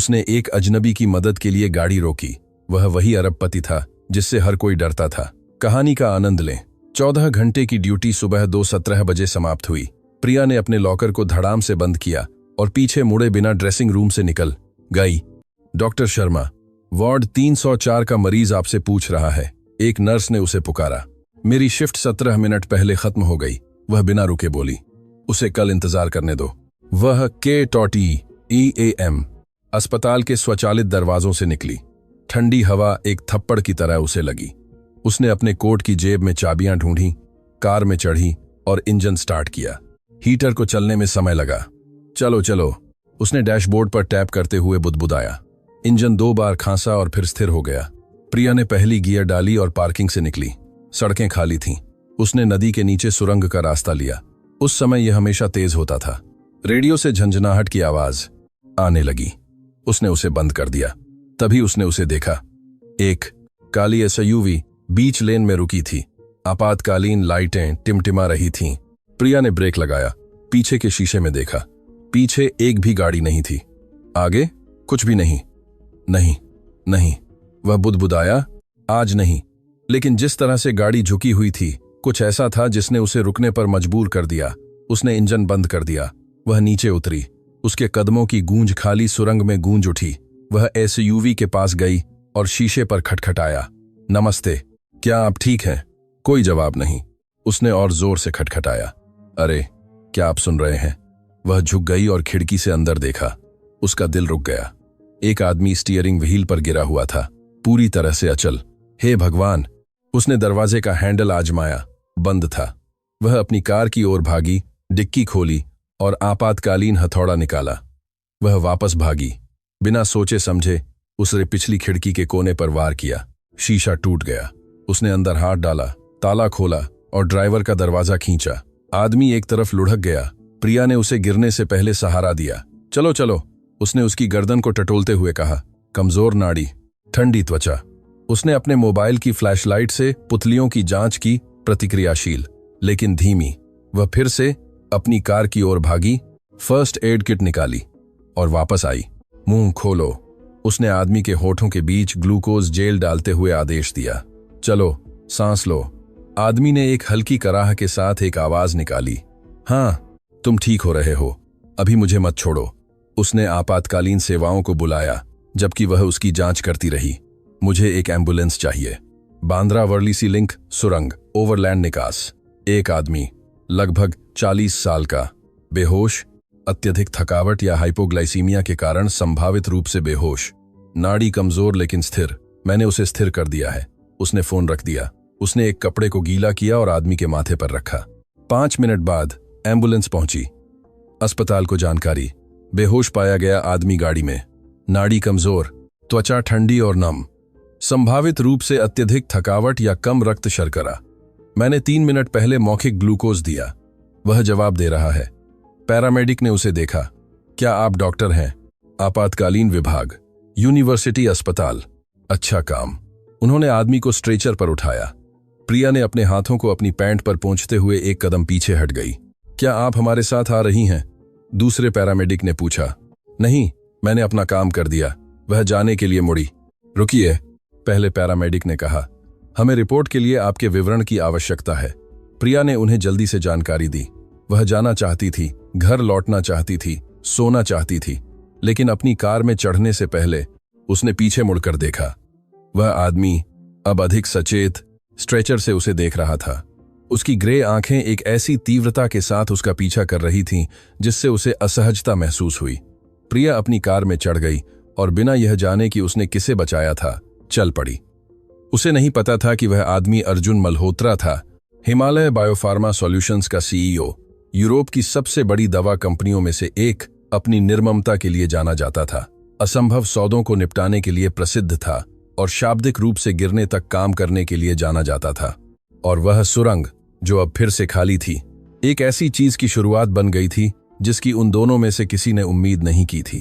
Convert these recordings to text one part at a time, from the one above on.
उसने एक अजनबी की मदद के लिए गाड़ी रोकी। वह वही अरबपति था जिससे हर कोई डरता था। कहानी का आनंद लें। 14 घंटे की ड्यूटी सुबह 2:17 बजे समाप्त हुई। प्रिया ने अपने लॉकर को धड़ाम से बंद किया और पीछे मुड़े बिना ड्रेसिंग रूम से निकल गई। डॉक्टर शर्मा, वार्ड 304 का मरीज आपसे पूछ रहा है, एक नर्स ने उसे पुकारा। मेरी शिफ्ट 17 मिनट पहले खत्म हो गई, वह बिना रुके बोली। उसे कल इंतजार करने दो। वह KEAM अस्पताल के स्वचालित दरवाजों से निकली। ठंडी हवा एक थप्पड़ की तरह उसे लगी। उसने अपने कोट की जेब में चाबियां ढूंढी, कार में चढ़ी और इंजन स्टार्ट किया। हीटर को चलने में समय लगा। चलो चलो, उसने डैशबोर्ड पर टैप करते हुए बुदबुदाया। इंजन 2 बार खांसा और फिर स्थिर हो गया। प्रिया ने पहली गियर डाली और पार्किंग से निकली। सड़कें खाली थीं। उसने नदी के नीचे सुरंग का रास्ता लिया। उस समय यह हमेशा तेज होता था। रेडियो से झंझनाहट की आवाज आने लगी। उसने उसे बंद कर दिया। तभी उसने उसे देखा। एक काली SUV बीच लेन में रुकी थी। आपातकालीन लाइटें टिमटिमा रही थीं। प्रिया ने ब्रेक लगाया, पीछे के शीशे में देखा। पीछे एक भी गाड़ी नहीं थी। आगे कुछ भी नहीं। नहीं नहीं, वह बुदबुदाया, आज नहीं। लेकिन जिस तरह से गाड़ी झुकी हुई थी, कुछ ऐसा था जिसने उसे रुकने पर मजबूर कर दिया। उसने इंजन बंद कर दिया। वह नीचे उतरी। उसके कदमों की गूंज खाली सुरंग में गूंज उठी। वह SUV के पास गई और शीशे पर खटखटाया। नमस्ते, क्या आप ठीक हैं? कोई जवाब नहीं। उसने और जोर से खटखटाया। अरे, क्या आप सुन रहे हैं? वह झुक गई और खिड़की से अंदर देखा। उसका दिल रुक गया। एक आदमी स्टीयरिंग व्हील पर गिरा हुआ था, पूरी तरह से अचल। हे भगवान! उसने दरवाजे का हैंडल आजमाया, बंद था। वह अपनी कार की ओर भागी, डिक्की खोली और आपातकालीन हथौड़ा निकाला। वह वापस भागी। बिना सोचे समझे उसने पिछली खिड़की के कोने पर वार किया। शीशा टूट गया। उसने अंदर हाथ डाला, ताला खोला और ड्राइवर का दरवाजा खींचा। आदमी एक तरफ लुढ़क गया। प्रिया ने उसे गिरने से पहले सहारा दिया। चलो चलो, उसने उसकी गर्दन को टटोलते हुए कहा। कमजोर नाड़ी, ठंडी त्वचा। उसने अपने मोबाइल की फ्लैशलाइट से पुतलियों की जांच की, प्रतिक्रियाशील लेकिन धीमी। वह फिर से अपनी कार की ओर भागी, फर्स्ट एड किट निकाली और वापस आई। मुंह खोलो, उसने आदमी के होठों के बीच ग्लूकोज जेल डालते हुए आदेश दिया। चलो, सांस लो। आदमी ने एक हल्की कराह के साथ एक आवाज निकाली। हाँ, तुम ठीक हो रहे हो, अभी मुझे मत छोड़ो। उसने आपातकालीन सेवाओं को बुलाया जबकि वह उसकी जांच करती रही। मुझे एक एम्बुलेंस चाहिए। बांद्रा वर्ली लिंक सुरंग, ओवरलैंड निकास। एक आदमी, लगभग 40 साल का, बेहोश, अत्यधिक थकावट या हाइपोग्लाइसीमिया के कारण संभावित रूप से बेहोश। नाड़ी कमजोर लेकिन स्थिर। मैंने उसे स्थिर कर दिया है। उसने फोन रख दिया। उसने एक कपड़े को गीला किया और आदमी के माथे पर रखा। 5 मिनट बाद एम्बुलेंस पहुंची। अस्पताल को जानकारी। बेहोश पाया गया आदमी गाड़ी में। नाड़ी कमजोर, त्वचा ठंडी और नम। संभावित रूप से अत्यधिक थकावट या कम रक्त शर्करा। मैंने 3 मिनट पहले मौखिक ग्लूकोज दिया। वह जवाब दे रहा है। पैरामेडिक ने उसे देखा। क्या आप डॉक्टर हैं? आपातकालीन विभाग, यूनिवर्सिटी अस्पताल। अच्छा काम। उन्होंने आदमी को स्ट्रेचर पर उठाया। प्रिया ने अपने हाथों को अपनी पैंट पर पोंछते हुए एक कदम पीछे हट गई। क्या आप हमारे साथ आ रही हैं? दूसरे पैरामेडिक ने पूछा। नहीं, मैंने अपना काम कर दिया। वह जाने के लिए मुड़ी। रुकिए, पहले पैरामेडिक ने कहा। हमें रिपोर्ट के लिए आपके विवरण की आवश्यकता है। प्रिया ने उन्हें जल्दी से जानकारी दी। वह जाना चाहती थी, घर लौटना चाहती थी, सोना चाहती थी, लेकिन अपनी कार में चढ़ने से पहले उसने पीछे मुड़कर देखा। वह आदमी अब अधिक सचेत स्ट्रेचर से उसे देख रहा था। उसकी ग्रे आंखें एक ऐसी तीव्रता के साथ उसका पीछा कर रही थीं जिससे उसे असहजता महसूस हुई। प्रिया अपनी कार में चढ़ गई और बिना यह जाने कि उसने किसे बचाया था, चल पड़ी। उसे नहीं पता था कि वह आदमी अर्जुन मल्होत्रा था, हिमालय बायोफार्मा सॉल्यूशंस का CEO। यूरोप की सबसे बड़ी दवा कंपनियों में से एक। अपनी निर्ममता के लिए जाना जाता था, असंभव सौदों को निपटाने के लिए प्रसिद्ध था और शाब्दिक रूप से गिरने तक काम करने के लिए जाना जाता था। और वह सुरंग, जो अब फिर से खाली थी, एक ऐसी चीज की शुरुआत बन गई थी जिसकी उन दोनों में से किसी ने उम्मीद नहीं की थी।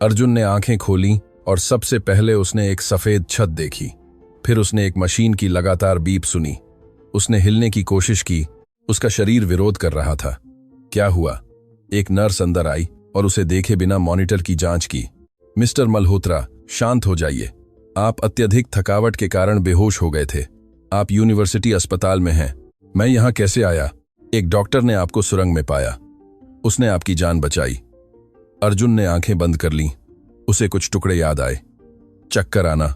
अर्जुन ने आंखें खोलीं और सबसे पहले उसने एक सफेद छत देखी। फिर उसने एक मशीन की लगातार बीप सुनी। उसने हिलने की कोशिश की, उसका शरीर विरोध कर रहा था। क्या हुआ? एक नर्स अंदर आई और उसे देखे बिना मॉनिटर की जांच की। मिस्टर मल्होत्रा, शांत हो जाइए। आप अत्यधिक थकावट के कारण बेहोश हो गए थे। आप यूनिवर्सिटी अस्पताल में हैं। मैं यहां कैसे आया? एक डॉक्टर ने आपको सुरंग में पाया। उसने आपकी जान बचाई। अर्जुन ने आंखें बंद कर लीं। उसे कुछ टुकड़े याद आए। चक्कर आना,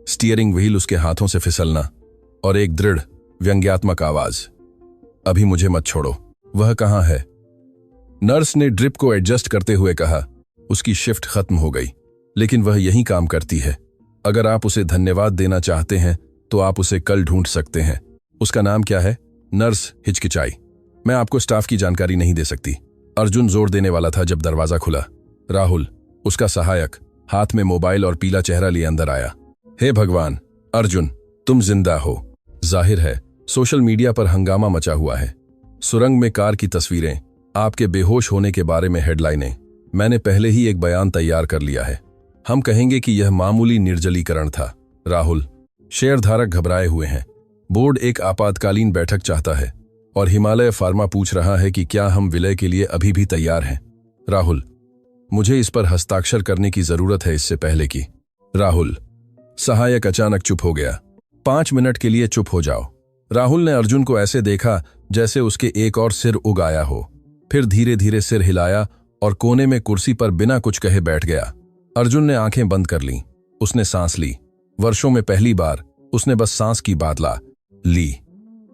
स्टीयरिंग व्हील उसके हाथों से फिसलना और एक दृढ़ व्यंग्यात्मक आवाज, अभी मुझे मत छोड़ो। वह कहां है? नर्स ने ड्रिप को एडजस्ट करते हुए कहा, उसकी शिफ्ट खत्म हो गई, लेकिन वह यहीं काम करती है। अगर आप उसे धन्यवाद देना चाहते हैं तो आप उसे कल ढूंढ सकते हैं। उसका नाम क्या है? नर्स हिचकिचाई। मैं आपको स्टाफ की जानकारी नहीं दे सकती। अर्जुन जोर देने वाला था जब दरवाजा खुला। राहुल, उसका सहायक, हाथ में मोबाइल और पीला चेहरा लिए अंदर आया। हे भगवान, अर्जुन, तुम जिंदा हो। जाहिर है सोशल मीडिया पर हंगामा मचा हुआ है। सुरंग में कार की तस्वीरें, आपके बेहोश होने के बारे में हेडलाइनें। मैंने पहले ही एक बयान तैयार कर लिया है। हम कहेंगे कि यह मामूली निर्जलीकरण था। राहुल, शेयरधारक घबराए हुए हैं। बोर्ड एक आपातकालीन बैठक चाहता है और हिमालय फार्मा पूछ रहा है कि क्या हम विलय के लिए अभी भी तैयार हैं। राहुल, मुझे इस पर हस्ताक्षर करने की जरूरत है इससे पहले कि। राहुल, सहायक अचानक चुप हो गया। 5 मिनट के लिए चुप हो जाओ। राहुल ने अर्जुन को ऐसे देखा जैसे उसके एक और सिर उग आया हो। फिर धीरे धीरे सिर हिलाया और कोने में कुर्सी पर बिना कुछ कहे बैठ गया। अर्जुन ने आंखें बंद कर लीं। उसने सांस ली। वर्षों में पहली बार उसने बस सांस की बात ली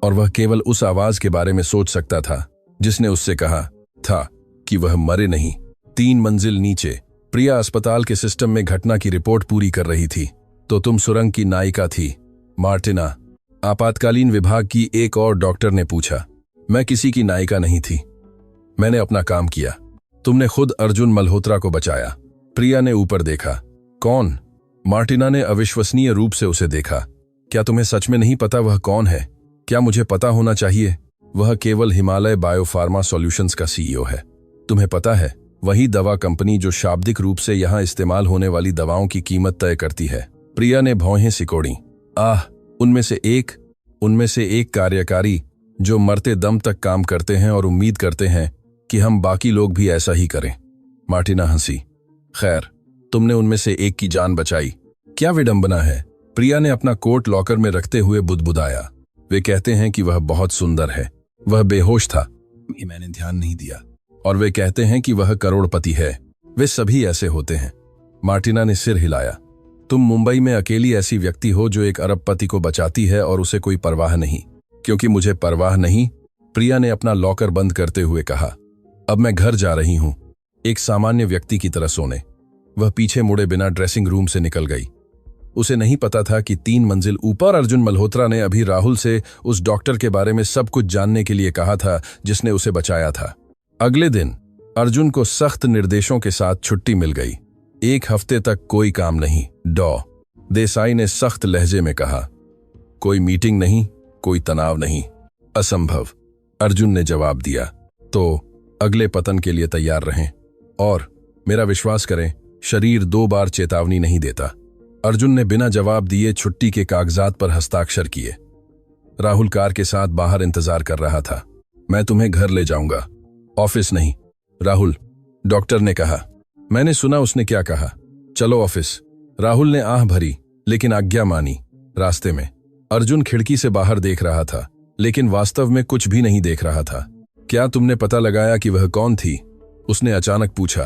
और वह केवल उस आवाज के बारे में सोच सकता था जिसने उससे कहा था कि वह मरे नहीं। 3 मंजिल नीचे प्रिया अस्पताल के सिस्टम में घटना की रिपोर्ट पूरी कर रही थी। तो तुम सुरंग की नायिका थी, मार्टिना? आपातकालीन विभाग की एक और डॉक्टर ने पूछा। मैं किसी की नायिका नहीं थी। मैंने अपना काम किया। तुमने खुद अर्जुन मल्होत्रा को बचाया। प्रिया ने ऊपर देखा। कौन? मार्टिना ने अविश्वसनीय रूप से उसे देखा। क्या तुम्हें सच में नहीं पता वह कौन है? क्या मुझे पता होना चाहिए? वह केवल हिमालय बायोफार्मा सॉल्यूशंस का सीईओ है। तुम्हें पता है, वही दवा कंपनी जो शाब्दिक रूप से यहां इस्तेमाल होने वाली दवाओं की कीमत तय करती है। प्रिया ने भौहें सिकोड़ी। उनमें से एक कार्यकारी जो मरते दम तक काम करते हैं और उम्मीद करते हैं कि हम बाकी लोग भी ऐसा ही करें। मार्टिना हंसी। खैर, तुमने उनमें से एक की जान बचाई। क्या विडंबना है। प्रिया ने अपना कोट लॉकर में रखते हुए बुदबुदाया। वे कहते हैं कि वह बहुत सुंदर है। वह बेहोश था, मैंने ध्यान नहीं दिया। और वे कहते हैं कि वह करोड़पति है। वे सभी ऐसे होते हैं। मार्टिना ने सिर हिलाया। तुम मुंबई में अकेली ऐसी व्यक्ति हो जो एक अरबपति को बचाती है और उसे कोई परवाह नहीं। क्योंकि मुझे परवाह नहीं, प्रिया ने अपना लॉकर बंद करते हुए कहा। अब मैं घर जा रही हूं, एक सामान्य व्यक्ति की तरह सोने। वह पीछे मुड़े बिना ड्रेसिंग रूम से निकल गई। उसे नहीं पता था कि 3 मंजिल ऊपर अर्जुन मल्होत्रा ने अभी राहुल से उस डॉक्टर के बारे में सब कुछ जानने के लिए कहा था जिसने उसे बचाया था। अगले दिन अर्जुन को सख्त निर्देशों के साथ छुट्टी मिल गई। 1 हफ्ते तक कोई काम नहीं। देसाई ने सख्त लहजे में कहा। कोई मीटिंग नहीं, कोई तनाव नहीं। असंभव, अर्जुन ने जवाब दिया। तो अगले पतन के लिए तैयार रहें। और मेरा विश्वास करें, शरीर 2 बार चेतावनी नहीं देता। अर्जुन ने बिना जवाब दिए छुट्टी के कागजात पर हस्ताक्षर किए। राहुल कार के साथ बाहर इंतजार कर रहा था। मैं तुम्हें घर ले जाऊंगा, ऑफिस नहीं। राहुल, डॉक्टर ने कहा। मैंने सुना उसने क्या कहा। चलो ऑफिस। राहुल ने आह भरी लेकिन आज्ञा मानी। रास्ते में अर्जुन खिड़की से बाहर देख रहा था, लेकिन वास्तव में कुछ भी नहीं देख रहा था। क्या तुमने पता लगाया कि वह कौन थी? उसने अचानक पूछा।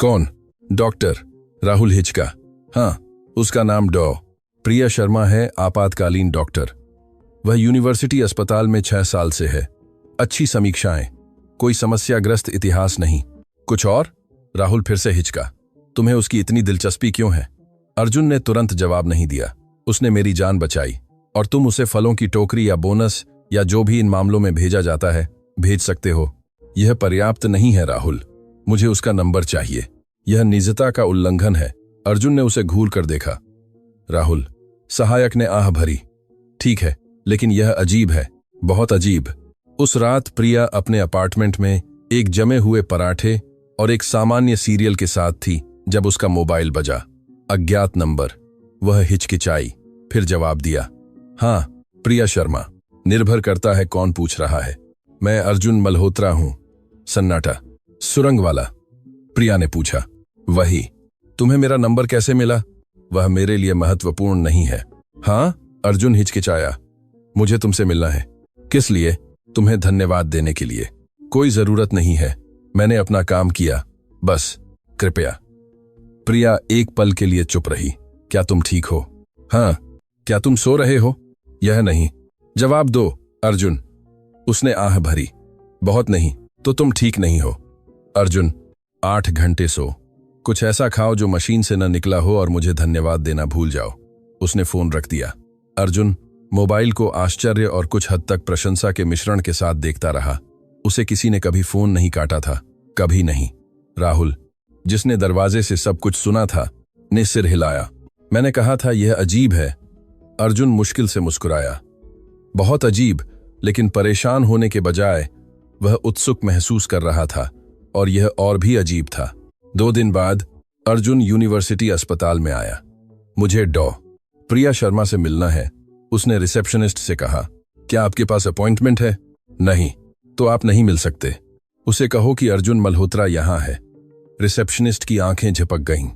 कौन? डॉक्टर। राहुल हिचका। हाँ, उसका नाम प्रिया शर्मा है, आपातकालीन डॉक्टर। वह यूनिवर्सिटी अस्पताल में 6 साल से है। अच्छी समीक्षाएं, कोई समस्याग्रस्त इतिहास नहीं। कुछ और? राहुल फिर से हिचका। तुम्हें उसकी इतनी दिलचस्पी क्यों है? अर्जुन ने तुरंत जवाब नहीं दिया। उसने मेरी जान बचाई और तुम उसे फलों की टोकरी या बोनस या जो भी इन मामलों में भेजा जाता है भेज सकते हो। यह पर्याप्त नहीं है राहुल, मुझे उसका नंबर चाहिए। यह निजता का उल्लंघन है। अर्जुन ने उसे घूर कर देखा। राहुल, सहायक ने आह भरी। ठीक है, लेकिन यह अजीब है, बहुत अजीब। उस रात प्रिया अपने अपार्टमेंट में एक जमे हुए पराठे और एक सामान्य सीरियल के साथ थी जब उसका मोबाइल बजा। अज्ञात नंबर। वह हिचकिचाई, फिर जवाब दिया। हाँ, प्रिया शर्मा। निर्भर करता है कौन पूछ रहा है। मैं अर्जुन मल्होत्रा हूं। सन्नाटा। सुरंग वाला? प्रिया ने पूछा। वही। तुम्हें मेरा नंबर कैसे मिला? वह मेरे लिए महत्वपूर्ण नहीं है। हाँ, अर्जुन हिचकिचाया। मुझे तुमसे मिलना है। किस लिए? तुम्हें धन्यवाद देने के लिए। कोई जरूरत नहीं है, मैंने अपना काम किया, बस। कृपया। प्रिया एक पल के लिए चुप रही। क्या तुम ठीक हो? हाँ। क्या तुम सो रहे हो? यह नहीं। जवाब दो अर्जुन। उसने आह भरी। बहुत नहीं तो तुम ठीक नहीं हो। अर्जुन, 8 घंटे सो। कुछ ऐसा खाओ जो मशीन से न निकला हो और मुझे धन्यवाद देना भूल जाओ। उसने फोन रख दिया। अर्जुन मोबाइल को आश्चर्य और कुछ हद तक प्रशंसा के मिश्रण के साथ देखता रहा। उसे किसी ने कभी फोन नहीं काटा था, कभी नहीं। राहुल, जिसने दरवाजे से सब कुछ सुना था, ने सिर हिलाया। मैंने कहा था यह अजीब है। अर्जुन मुश्किल से मुस्कुराया। बहुत अजीब, लेकिन परेशान होने के बजाय वह उत्सुक महसूस कर रहा था, और यह और भी अजीब था। 2 दिन बाद अर्जुन यूनिवर्सिटी अस्पताल में आया। मुझे डॉ. प्रिया शर्मा से मिलना है, उसने रिसेप्शनिस्ट से कहा। क्या आपके पास अपॉइंटमेंट है? नहीं। तो आप नहीं मिल सकते। उसे कहो कि अर्जुन मल्होत्रा यहां है। रिसेप्शनिस्ट की आंखें झपक गईं।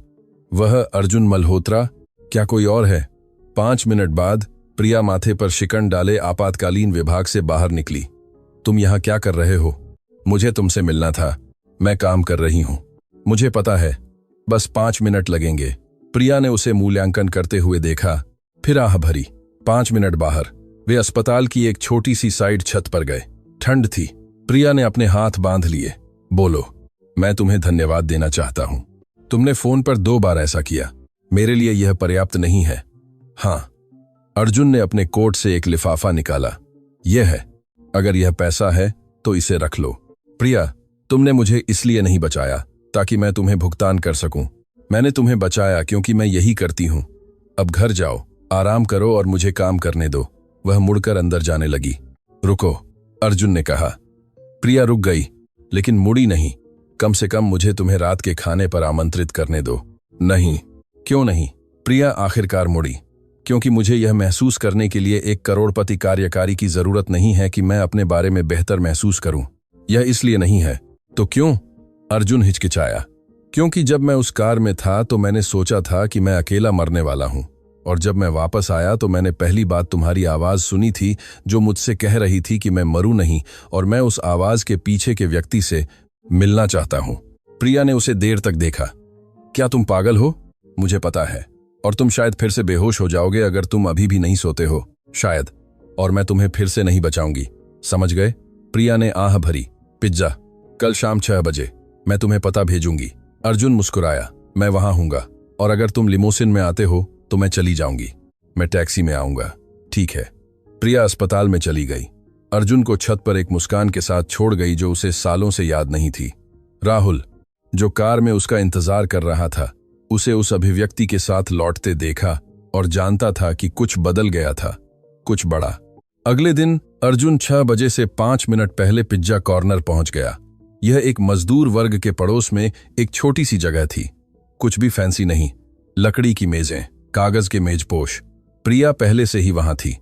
वह अर्जुन मल्होत्रा? क्या कोई और है? 5 मिनट बाद प्रिया माथे पर शिकन डाले आपातकालीन विभाग से बाहर निकली। तुम यहां क्या कर रहे हो? मुझे तुमसे मिलना था। मैं काम कर रही हूं। मुझे पता है, बस 5 मिनट लगेंगे। प्रिया ने उसे मूल्यांकन करते हुए देखा, फिर आह भरी। 5 मिनट बाहर। वे अस्पताल की एक छोटी सी साइड छत पर गए। ठंड थी। प्रिया ने अपने हाथ बांध लिए। बोलो, मैं तुम्हें धन्यवाद देना चाहता हूं। तुमने फोन पर 2 बार ऐसा किया। मेरे लिए यह पर्याप्त नहीं है। हाँ। अर्जुन ने अपने कोट से एक लिफाफा निकाला। यह है। अगर यह पैसा है तो इसे रख लो। प्रिया, तुमने मुझे इसलिए नहीं बचाया ताकि मैं तुम्हें भुगतान कर सकूं। मैंने तुम्हें बचाया क्योंकि मैं यही करती हूं। अब घर जाओ, आराम करो और मुझे काम करने दो। वह मुड़कर अंदर जाने लगी। रुको, अर्जुन ने कहा। प्रिया रुक गई, लेकिन मुड़ी नहीं। कम से कम मुझे तुम्हें रात के खाने पर आमंत्रित करने दो। नहीं। क्यों नहीं? प्रिया आखिरकार मुड़ी। क्योंकि मुझे यह महसूस करने के लिए एक करोड़पति कार्यकारी की जरूरत नहीं है कि मैं अपने बारे में बेहतर महसूस करूं। यह इसलिए नहीं है। तो क्यों? अर्जुन हिचकिचाया। क्योंकि जब मैं उस कार में था तो मैंने सोचा था कि मैं अकेला मरने वाला हूं, और जब मैं वापस आया तो मैंने पहली बात तुम्हारी आवाज सुनी थी जो मुझसे कह रही थी कि मैं मरूं नहीं, और मैं उस आवाज के पीछे के व्यक्ति से मिलना चाहता हूं। प्रिया ने उसे देर तक देखा। क्या तुम पागल हो? मुझे पता है, और तुम शायद फिर से बेहोश हो जाओगे अगर तुम अभी भी नहीं सोते हो। शायद। और मैं तुम्हें फिर से नहीं बचाऊंगी। समझ गए? प्रिया ने आह भरी। पिज्जा कल शाम 6 बजे। मैं तुम्हें पता भेजूंगी। अर्जुन मुस्कुराया। मैं वहां हूंगा, और अगर तुम लिमोसिन में आते हो तो मैं चली जाऊंगी। मैं टैक्सी में आऊंगा। ठीक है। प्रिया अस्पताल में चली गई। अर्जुन को छत पर एक मुस्कान के साथ छोड़ गई जो उसे सालों से याद नहीं थी। राहुल, जो कार में उसका इंतजार कर रहा था, उसे उस अभिव्यक्ति के साथ लौटते देखा और जानता था कि कुछ बदल गया था, कुछ बड़ा। अगले दिन अर्जुन 6 बजे से 5 मिनट पहले पिज्जा कॉर्नर पहुंच गया। यह एक मजदूर वर्ग के पड़ोस में एक छोटी सी जगह थी। कुछ भी फैंसी नहीं। लकड़ी की मेजें, कागज के मेजपोश। प्रिया पहले से ही वहां थी।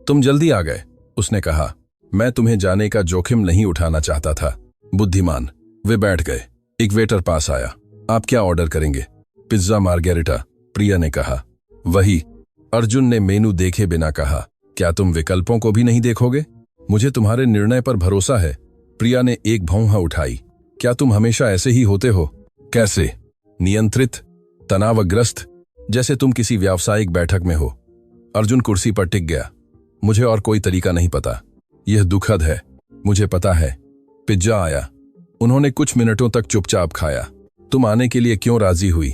तुम जल्दी आ गए, उसने कहा। मैं तुम्हें जाने का जोखिम नहीं उठाना चाहता था। बुद्धिमान। वे बैठ गए। एक वेटर पास आया। आप क्या ऑर्डर करेंगे? पिज्जा मार्गेरिटा, प्रिया ने कहा। वही। अर्जुन ने मेनू देखे बिना कहा। क्या तुम विकल्पों को भी नहीं देखोगे? मुझे तुम्हारे निर्णय पर भरोसा है। प्रिया ने एक भौंहा उठाई। क्या तुम हमेशा ऐसे ही होते हो? कैसे? नियंत्रित, तनावग्रस्त, जैसे तुम किसी व्यावसायिक बैठक में हो। अर्जुन कुर्सी पर टिक गया। मुझे और कोई तरीका नहीं पता। यह दुखद है, मुझे पता है। पिज्जा आया। उन्होंने कुछ मिनटों तक चुपचाप खाया। तुम आने के लिए क्यों राजी हुई?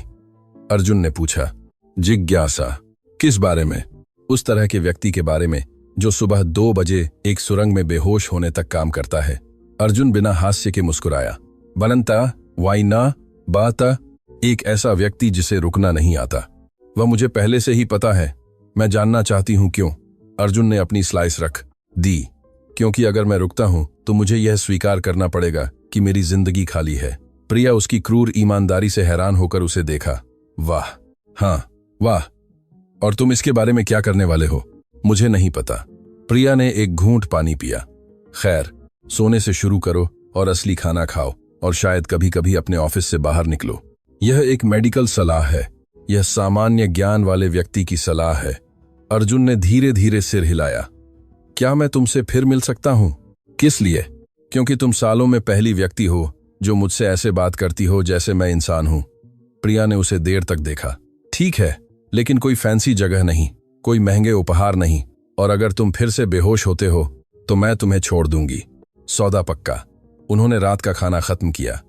अर्जुन ने पूछा। जिज्ञासा। किस बारे में? उस तरह के व्यक्ति के बारे में जो सुबह 2 बजे एक सुरंग में बेहोश होने तक काम करता है। अर्जुन बिना हास्य के मुस्कुराया। बनंता, वाइना, बाता, एक ऐसा व्यक्ति जिसे रुकना नहीं आता। वह मुझे पहले से ही पता है। मैं जानना चाहती हूं क्यों? अर्जुन ने अपनी स्लाइस रख दी। क्योंकि अगर मैं रुकता हूं तो मुझे यह स्वीकार करना पड़ेगा कि मेरी जिंदगी खाली है। प्रिया उसकी क्रूर ईमानदारी से हैरान होकर उसे देखा। वाह, हाँ, वाह। और तुम इसके बारे में क्या करने वाले हो? मुझे नहीं पता। प्रिया ने एक घूंट पानी पिया। खैर, सोने से शुरू करो और असली खाना खाओ, और शायद कभी कभी अपने ऑफिस से बाहर निकलो। यह एक मेडिकल सलाह है। यह सामान्य ज्ञान वाले व्यक्ति की सलाह है। अर्जुन ने धीरे धीरे सिर हिलाया। क्या मैं तुमसे फिर मिल सकता हूं? किस लिए? क्योंकि तुम सालों में पहली व्यक्ति हो जो मुझसे ऐसे बात करती हो जैसे मैं इंसान हूं। प्रिया ने उसे देर तक देखा। ठीक है, लेकिन कोई फैंसी जगह नहीं, कोई महंगे उपहार नहीं, और अगर तुम फिर से बेहोश होते हो तो मैं तुम्हें छोड़ दूंगी। सौदा पक्का। उन्होंने रात का खाना खत्म किया।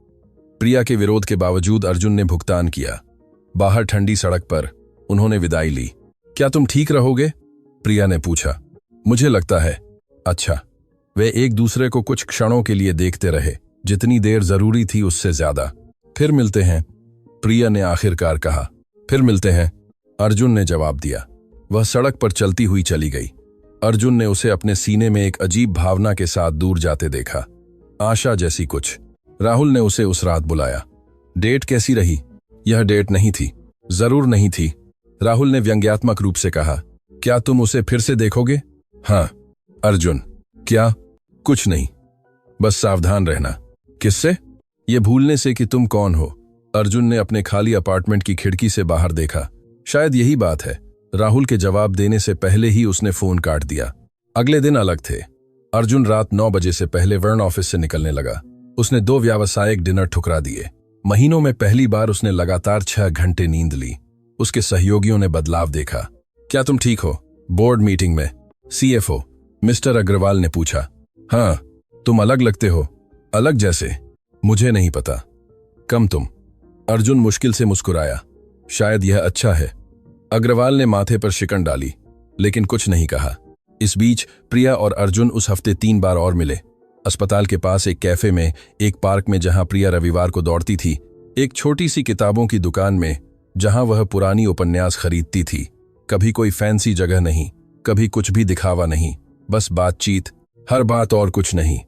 प्रिया के विरोध के बावजूद अर्जुन ने भुगतान किया। बाहर ठंडी सड़क पर उन्होंने विदाई ली। क्या तुम ठीक रहोगे? प्रिया ने पूछा। मुझे लगता है। अच्छा। वे एक दूसरे को कुछ क्षणों के लिए देखते रहे, जितनी देर जरूरी थी उससे ज्यादा। फिर मिलते हैं, प्रिया ने आखिरकार कहा। फिर मिलते हैं, अर्जुन ने जवाब दिया। वह सड़क पर चलती हुई चली गई। अर्जुन ने उसे अपने सीने में एक अजीब भावना के साथ दूर जाते देखा, आशा जैसी कुछ। राहुल ने उसे उस रात बुलाया। डेट कैसी रही? यह डेट नहीं थी। जरूर नहीं थी, राहुल ने व्यंग्यात्मक रूप से कहा। क्या तुम उसे फिर से देखोगे? हाँ। अर्जुन। क्या? कुछ नहीं, बस सावधान रहना। किससे? ये भूलने से कि तुम कौन हो। अर्जुन ने अपने खाली अपार्टमेंट की खिड़की से बाहर देखा। शायद यही बात है। राहुल के जवाब देने से पहले ही उसने फोन काट दिया। अगले दिन अलग थे। अर्जुन रात 9 बजे से पहले वर्ण ऑफिस से निकलने लगा। उसने 2 व्यावसायिक डिनर ठुकरा दिए। महीनों में पहली बार उसने लगातार 6 घंटे नींद ली। उसके सहयोगियों ने बदलाव देखा। क्या तुम ठीक हो? बोर्ड मीटिंग में सीएफओ मिस्टर अग्रवाल ने पूछा। हाँ, तुम अलग लगते हो। अलग जैसे? मुझे नहीं पता। कम तुम। अर्जुन मुश्किल से मुस्कुराया। शायद यह अच्छा है। अग्रवाल ने माथे पर शिकन डाली, लेकिन कुछ नहीं कहा। इस बीच प्रिया और अर्जुन उस हफ्ते 3 बार और मिले। अस्पताल के पास एक कैफे में, एक पार्क में जहां प्रिया रविवार को दौड़ती थी, एक छोटी सी किताबों की दुकान में जहां वह पुरानी उपन्यास खरीदती थी। कभी कोई फैंसी जगह नहीं, कभी कुछ भी दिखावा नहीं, बस बातचीत। हर बात और कुछ नहीं,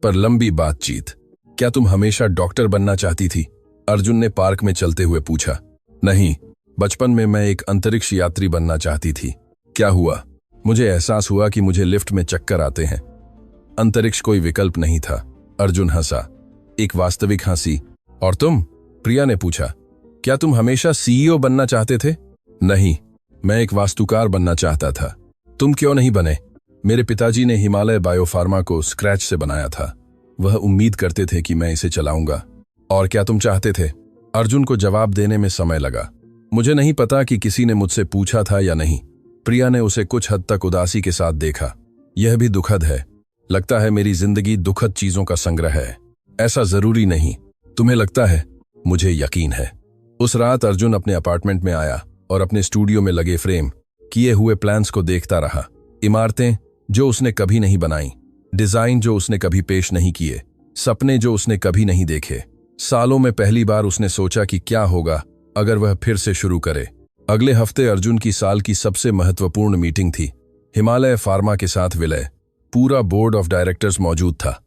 पर लंबी बातचीत। क्या तुम हमेशा डॉक्टर बनना चाहती थी? अर्जुन ने पार्क में चलते हुए पूछा। नहीं, बचपन में मैं एक अंतरिक्ष यात्री बनना चाहती थी। क्या हुआ? मुझे एहसास हुआ कि मुझे लिफ्ट में चक्कर आते हैं। अंतरिक्ष कोई विकल्प नहीं था। अर्जुन हंसा, एक वास्तविक हंसी। और तुम? प्रिया ने पूछा। क्या तुम हमेशा सीईओ बनना चाहते थे? नहीं, मैं एक वास्तुकार बनना चाहता था। तुम क्यों नहीं बने? मेरे पिताजी ने हिमालय बायोफार्मा को स्क्रैच से बनाया था। वह उम्मीद करते थे कि मैं इसे चलाऊंगा। और क्या तुम चाहते थे? अर्जुन को जवाब देने में समय लगा। मुझे नहीं पता कि किसी ने मुझसे पूछा था या नहीं। प्रिया ने उसे कुछ हद तक उदासी के साथ देखा। यह भी दुखद है। लगता है मेरी जिंदगी दुखद चीजों का संग्रह है। ऐसा जरूरी नहीं। तुम्हें लगता है? मुझे यकीन है। उस रात अर्जुन अपने अपार्टमेंट में आया और अपने स्टूडियो में लगे फ्रेम किए हुए प्लान्स को देखता रहा। इमारतें जो उसने कभी नहीं बनाई, डिजाइन जो उसने कभी पेश नहीं किए, सपने जो उसने कभी नहीं देखे। सालों में पहली बार उसने सोचा कि क्या होगा अगर वह फिर से शुरू करे। अगले हफ्ते अर्जुन की साल की सबसे महत्वपूर्ण मीटिंग थी। हिमालय फार्मा के साथ विलय। पूरा बोर्ड ऑफ डायरेक्टर्स मौजूद था।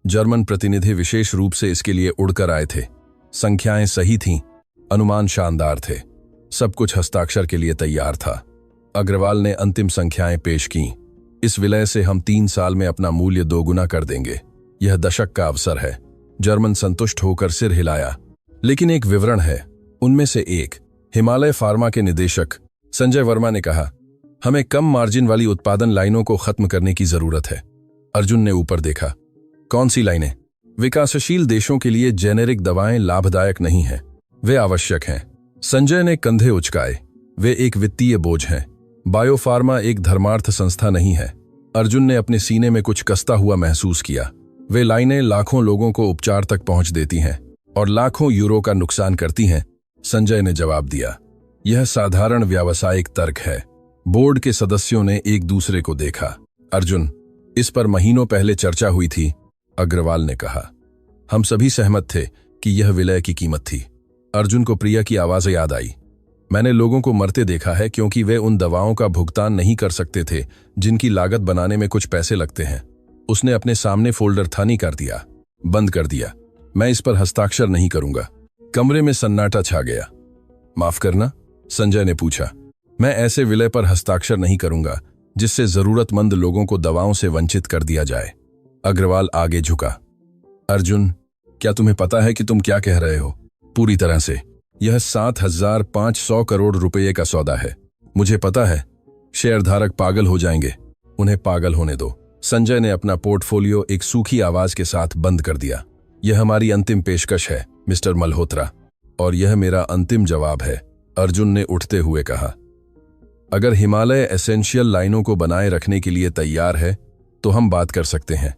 जर्मन प्रतिनिधि विशेष रूप से इसके लिए उड़कर आए थे। संख्याएं सही थीं, अनुमान शानदार थे। सब कुछ हस्ताक्षर के लिए तैयार था। अग्रवाल ने अंतिम संख्याएं पेश कीं। इस विलय से हम 3 साल में अपना मूल्य 2 गुना कर देंगे। यह दशक का अवसर है। जर्मन संतुष्ट होकर सिर हिलाया। लेकिन एक विवरण है। उनमें से एक, हिमालय फार्मा के निदेशक संजय वर्मा ने कहा, हमें कम मार्जिन वाली उत्पादन लाइनों को खत्म करने की जरूरत है। अर्जुन ने ऊपर देखा। कौन सी लाइनें? विकासशील देशों के लिए जेनेरिक दवाएं लाभदायक नहीं हैं, वे आवश्यक हैं। संजय ने कंधे उचकाए। वे एक वित्तीय बोझ हैं। बायोफार्मा एक धर्मार्थ संस्था नहीं है। अर्जुन ने अपने सीने में कुछ कसता हुआ महसूस किया। वे लाइनें लाखों लोगों को उपचार तक पहुंच देती हैं और लाखों यूरो का नुकसान करती हैं। संजय ने जवाब दिया। यह साधारण व्यावसायिक तर्क है। बोर्ड के सदस्यों ने एक दूसरे को देखा। अर्जुन, इस पर महीनों पहले चर्चा हुई थी, अग्रवाल ने कहा। हम सभी सहमत थे कि यह विलय की कीमत थी। अर्जुन को प्रिया की आवाज याद आई। मैंने लोगों को मरते देखा है क्योंकि वे उन दवाओं का भुगतान नहीं कर सकते थे जिनकी लागत बनाने में कुछ पैसे लगते हैं। उसने अपने सामने फोल्डर थानी कर दिया, बंद कर दिया। मैं इस पर हस्ताक्षर नहीं करूंगा। कमरे में सन्नाटा छा गया। माफ करना, संजय ने पूछा। मैं ऐसे विलय पर हस्ताक्षर नहीं करूंगा जिससे जरूरतमंद लोगों को दवाओं से वंचित कर दिया जाए। अग्रवाल आगे झुका। अर्जुन, क्या तुम्हें पता है कि तुम क्या कह रहे हो? पूरी तरह से। यह 7,500 करोड़ रुपये का सौदा है। मुझे पता है शेयरधारक पागल हो जाएंगे, उन्हें पागल होने दो। संजय ने अपना पोर्टफोलियो एक सूखी आवाज के साथ बंद कर दिया। यह हमारी अंतिम पेशकश है मिस्टर मल्होत्रा, और यह मेरा अंतिम जवाब है, अर्जुन ने उठते हुए कहा। अगर हिमालय एसेंशियल लाइनों को बनाए रखने के लिए तैयार है तो हम बात कर सकते हैं,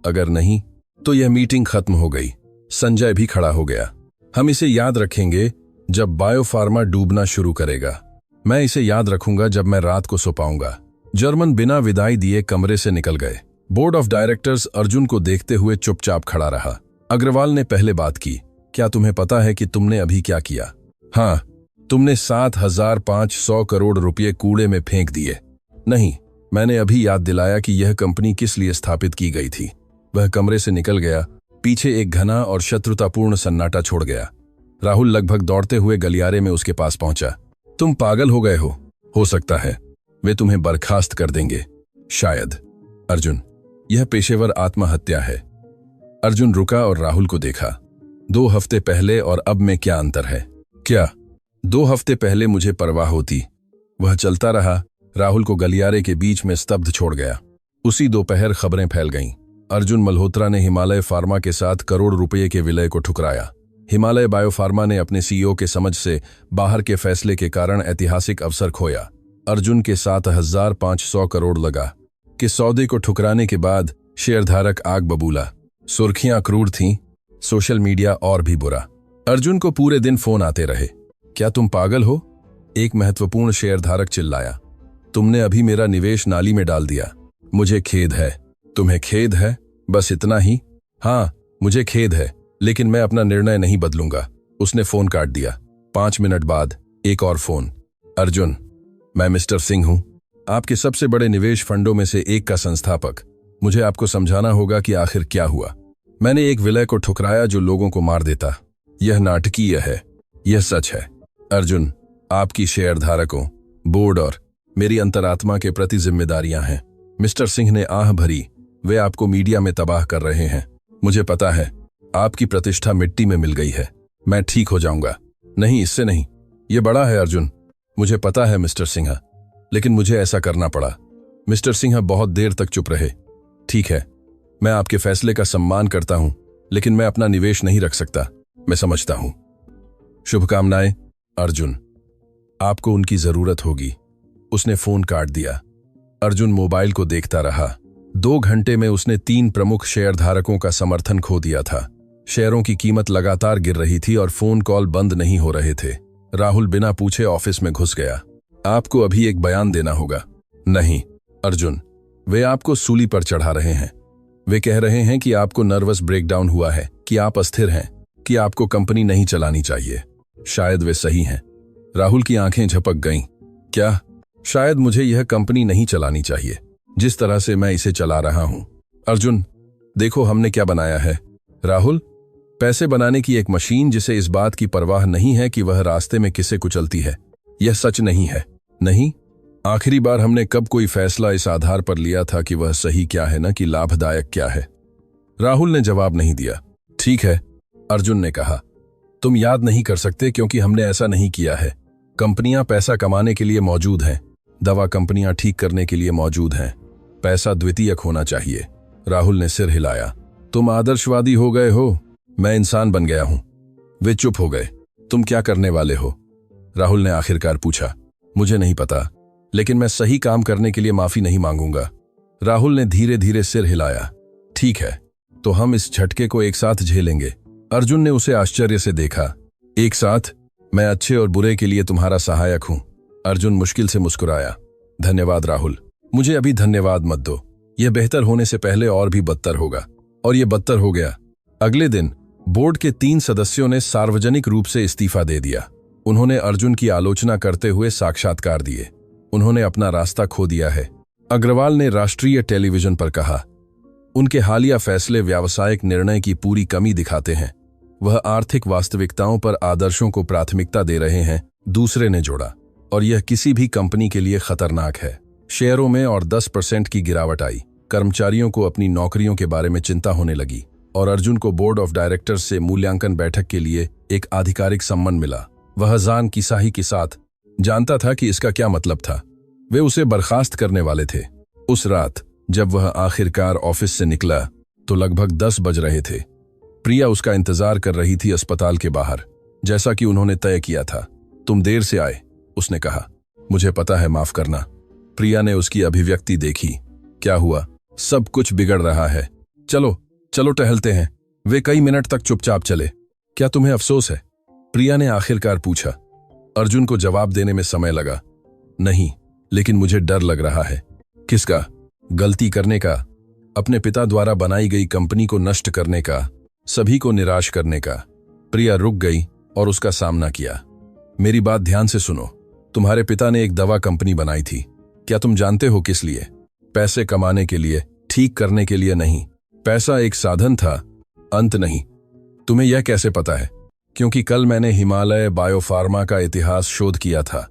अगर नहीं तो यह मीटिंग खत्म हो गई। संजय भी खड़ा हो गया। हम इसे याद रखेंगे जब बायोफार्मा डूबना शुरू करेगा। मैं इसे याद रखूंगा जब मैं रात को सो पाऊंगा। जर्मन बिना विदाई दिए कमरे से निकल गए। बोर्ड ऑफ डायरेक्टर्स अर्जुन को देखते हुए चुपचाप खड़ा रहा। अग्रवाल ने पहले बात की, क्या तुम्हें पता है कि तुमने अभी क्या किया? हाँ, तुमने 7,500 करोड़ रुपये कूड़े में फेंक दिए। नहीं, मैंने अभी याद दिलाया कि यह कंपनी किस लिए स्थापित की गई थी। वह कमरे से निकल गया। पीछे एक घना और शत्रुतापूर्ण सन्नाटा छोड़ गया। राहुल लगभग दौड़ते हुए गलियारे में उसके पास पहुंचा। तुम पागल हो गए हो सकता है वे तुम्हें बर्खास्त कर देंगे, शायद। अर्जुन, यह पेशेवर आत्महत्या है। अर्जुन रुका और राहुल को देखा। 2 हफ्ते पहले और अब में क्या अंतर है? क्या 2 हफ्ते पहले मुझे परवाह होती? वह चलता रहा। राहुल को गलियारे के बीच में स्तब्ध छोड़ गया। उसी दोपहर खबरें फैल गईं। अर्जुन मल्होत्रा ने हिमालय फार्मा के साथ करोड़ रुपये के विलय को ठुकराया। हिमालय बायोफार्मा ने अपने सीईओ के समझ से बाहर के फैसले के कारण ऐतिहासिक अवसर खोया। अर्जुन के 7,500 करोड़ लगा कि सौदे को ठुकराने के बाद शेयरधारक आग बबूला। सुर्खियां क्रूर थीं, सोशल मीडिया और भी बुरा। अर्जुन को पूरे दिन फोन आते रहे। क्या तुम पागल हो? एक महत्वपूर्ण शेयरधारक चिल्लाया। तुमने अभी मेरा निवेश नाली में डाल दिया। मुझे खेद है। तुम्हें खेद है? बस इतना ही? हाँ, मुझे खेद है, लेकिन मैं अपना निर्णय नहीं बदलूंगा। उसने फोन काट दिया। 5 मिनट बाद एक और फोन। अर्जुन, मैं मिस्टर सिंह हूं, आपके सबसे बड़े निवेश फंडों में से एक का संस्थापक। मुझे आपको समझाना होगा कि आखिर क्या हुआ। मैंने एक विलय को ठुकराया जो लोगों को मार देता। यह नाटकीय है, यह सच है। अर्जुन, आपकी शेयरधारकों, बोर्ड और मेरी अंतरात्मा के प्रति जिम्मेदारियां हैं। मिस्टर सिंह ने आह भरी। वे आपको मीडिया में तबाह कर रहे हैं। मुझे पता है, आपकी प्रतिष्ठा मिट्टी में मिल गई है। मैं ठीक हो जाऊंगा। नहीं, इससे नहीं। यह बड़ा है अर्जुन। मुझे पता है मिस्टर सिंह, लेकिन मुझे ऐसा करना पड़ा। मिस्टर सिंह बहुत देर तक चुप रहे। ठीक है, मैं आपके फैसले का सम्मान करता हूं, लेकिन मैं अपना निवेश नहीं रख सकता। मैं समझता हूं। शुभकामनाएं अर्जुन, आपको उनकी जरूरत होगी। उसने फोन काट दिया। अर्जुन मोबाइल को देखता रहा। 2 घंटे में उसने 3 प्रमुख शेयरधारकों का समर्थन खो दिया था। शेयरों की कीमत लगातार गिर रही थी और फोन कॉल बंद नहीं हो रहे थे। राहुल बिना पूछे ऑफिस में घुस गया। आपको अभी एक बयान देना होगा। नहीं अर्जुन, वे आपको सूली पर चढ़ा रहे हैं। वे कह रहे हैं कि आपको नर्वस ब्रेकडाउन हुआ है, कि आप अस्थिर हैं, कि आपको कंपनी नहीं चलानी चाहिए। शायद वे सही हैं। राहुल की आंखें झपक गईं। क्या? शायद मुझे यह कंपनी नहीं चलानी चाहिए जिस तरह से मैं इसे चला रहा हूं। अर्जुन, देखो हमने क्या बनाया है। राहुल, पैसे बनाने की एक मशीन जिसे इस बात की परवाह नहीं है कि वह रास्ते में किसे कुचलती है। यह सच नहीं है। नहीं, आखिरी बार हमने कब कोई फैसला इस आधार पर लिया था कि वह सही क्या है, न कि लाभदायक क्या है? राहुल ने जवाब नहीं दिया। ठीक है, अर्जुन ने कहा, तुम याद नहीं कर सकते क्योंकि हमने ऐसा नहीं किया है। कंपनियां पैसा कमाने के लिए मौजूद हैं, दवा कंपनियां ठीक करने के लिए मौजूद हैं। पैसा द्वितीयक होना चाहिए। राहुल ने सिर हिलाया। तुम आदर्शवादी हो गए हो, मैं इंसान बन गया हूं। वे चुप हो गए। तुम क्या करने वाले हो? राहुल ने आखिरकार पूछा। मुझे नहीं पता, लेकिन मैं सही काम करने के लिए माफी नहीं मांगूंगा। राहुल ने धीरे धीरे सिर हिलाया। ठीक है, तो हम इस झटके को एक साथ झेलेंगे। अर्जुन ने उसे आश्चर्य से देखा। एक साथ? मैं अच्छे और बुरे के लिए तुम्हारा सहायक हूं। अर्जुन मुश्किल से मुस्कुराया। धन्यवाद राहुल, मुझे अभी धन्यवाद मत दो। यह बेहतर होने से पहले और भी बदतर होगा। और यह बदतर हो गया। अगले दिन बोर्ड के 3 सदस्यों ने सार्वजनिक रूप से इस्तीफा दे दिया। उन्होंने अर्जुन की आलोचना करते हुए साक्षात्कार दिए। उन्होंने अपना रास्ता खो दिया है। अग्रवाल ने राष्ट्रीय टेलीविजन पर कहा। उनके हालिया फैसले व्यावसायिक निर्णय की पूरी कमी दिखाते हैं। वह आर्थिक वास्तविकताओं पर आदर्शों को प्राथमिकता दे रहे हैं, दूसरे ने जोड़ा, और यह किसी भी कंपनी के लिए खतरनाक है। शेयरों में और 10% की गिरावट आई। कर्मचारियों को अपनी नौकरियों के बारे में चिंता होने लगी और अर्जुन को बोर्ड ऑफ डायरेक्टर्स से मूल्यांकन बैठक के लिए एक आधिकारिक सम्मन मिला। वह जान की साही के साथ जानता था कि इसका क्या मतलब था। वे उसे बर्खास्त करने वाले थे। उस रात जब वह आखिरकार ऑफिस से निकला तो लगभग 10 बज रहे थे। प्रिया उसका इंतजार कर रही थी अस्पताल के बाहर, जैसा कि उन्होंने तय किया था। तुम देर से आए, उसने कहा। मुझे पता है, माफ करना। प्रिया ने उसकी अभिव्यक्ति देखी। क्या हुआ? सब कुछ बिगड़ रहा है। चलो चलो टहलते हैं। वे कई मिनट तक चुपचाप चले। क्या तुम्हें अफसोस है? प्रिया ने आखिरकार पूछा। अर्जुन को जवाब देने में समय लगा। नहीं, लेकिन मुझे डर लग रहा है। किसका? गलती करने का, अपने पिता द्वारा बनाई गई कंपनी को नष्ट करने का, सभी को निराश करने का। प्रिया रुक गई और उसका सामना किया। मेरी बात ध्यान से सुनो। तुम्हारे पिता ने एक दवा कंपनी बनाई थी। क्या तुम जानते हो किस लिए? पैसे कमाने के लिए, ठीक करने के लिए नहीं। पैसा एक साधन था, अंत नहीं। तुम्हें यह कैसे पता है? क्योंकि कल मैंने हिमालय बायोफार्मा का इतिहास शोध किया था।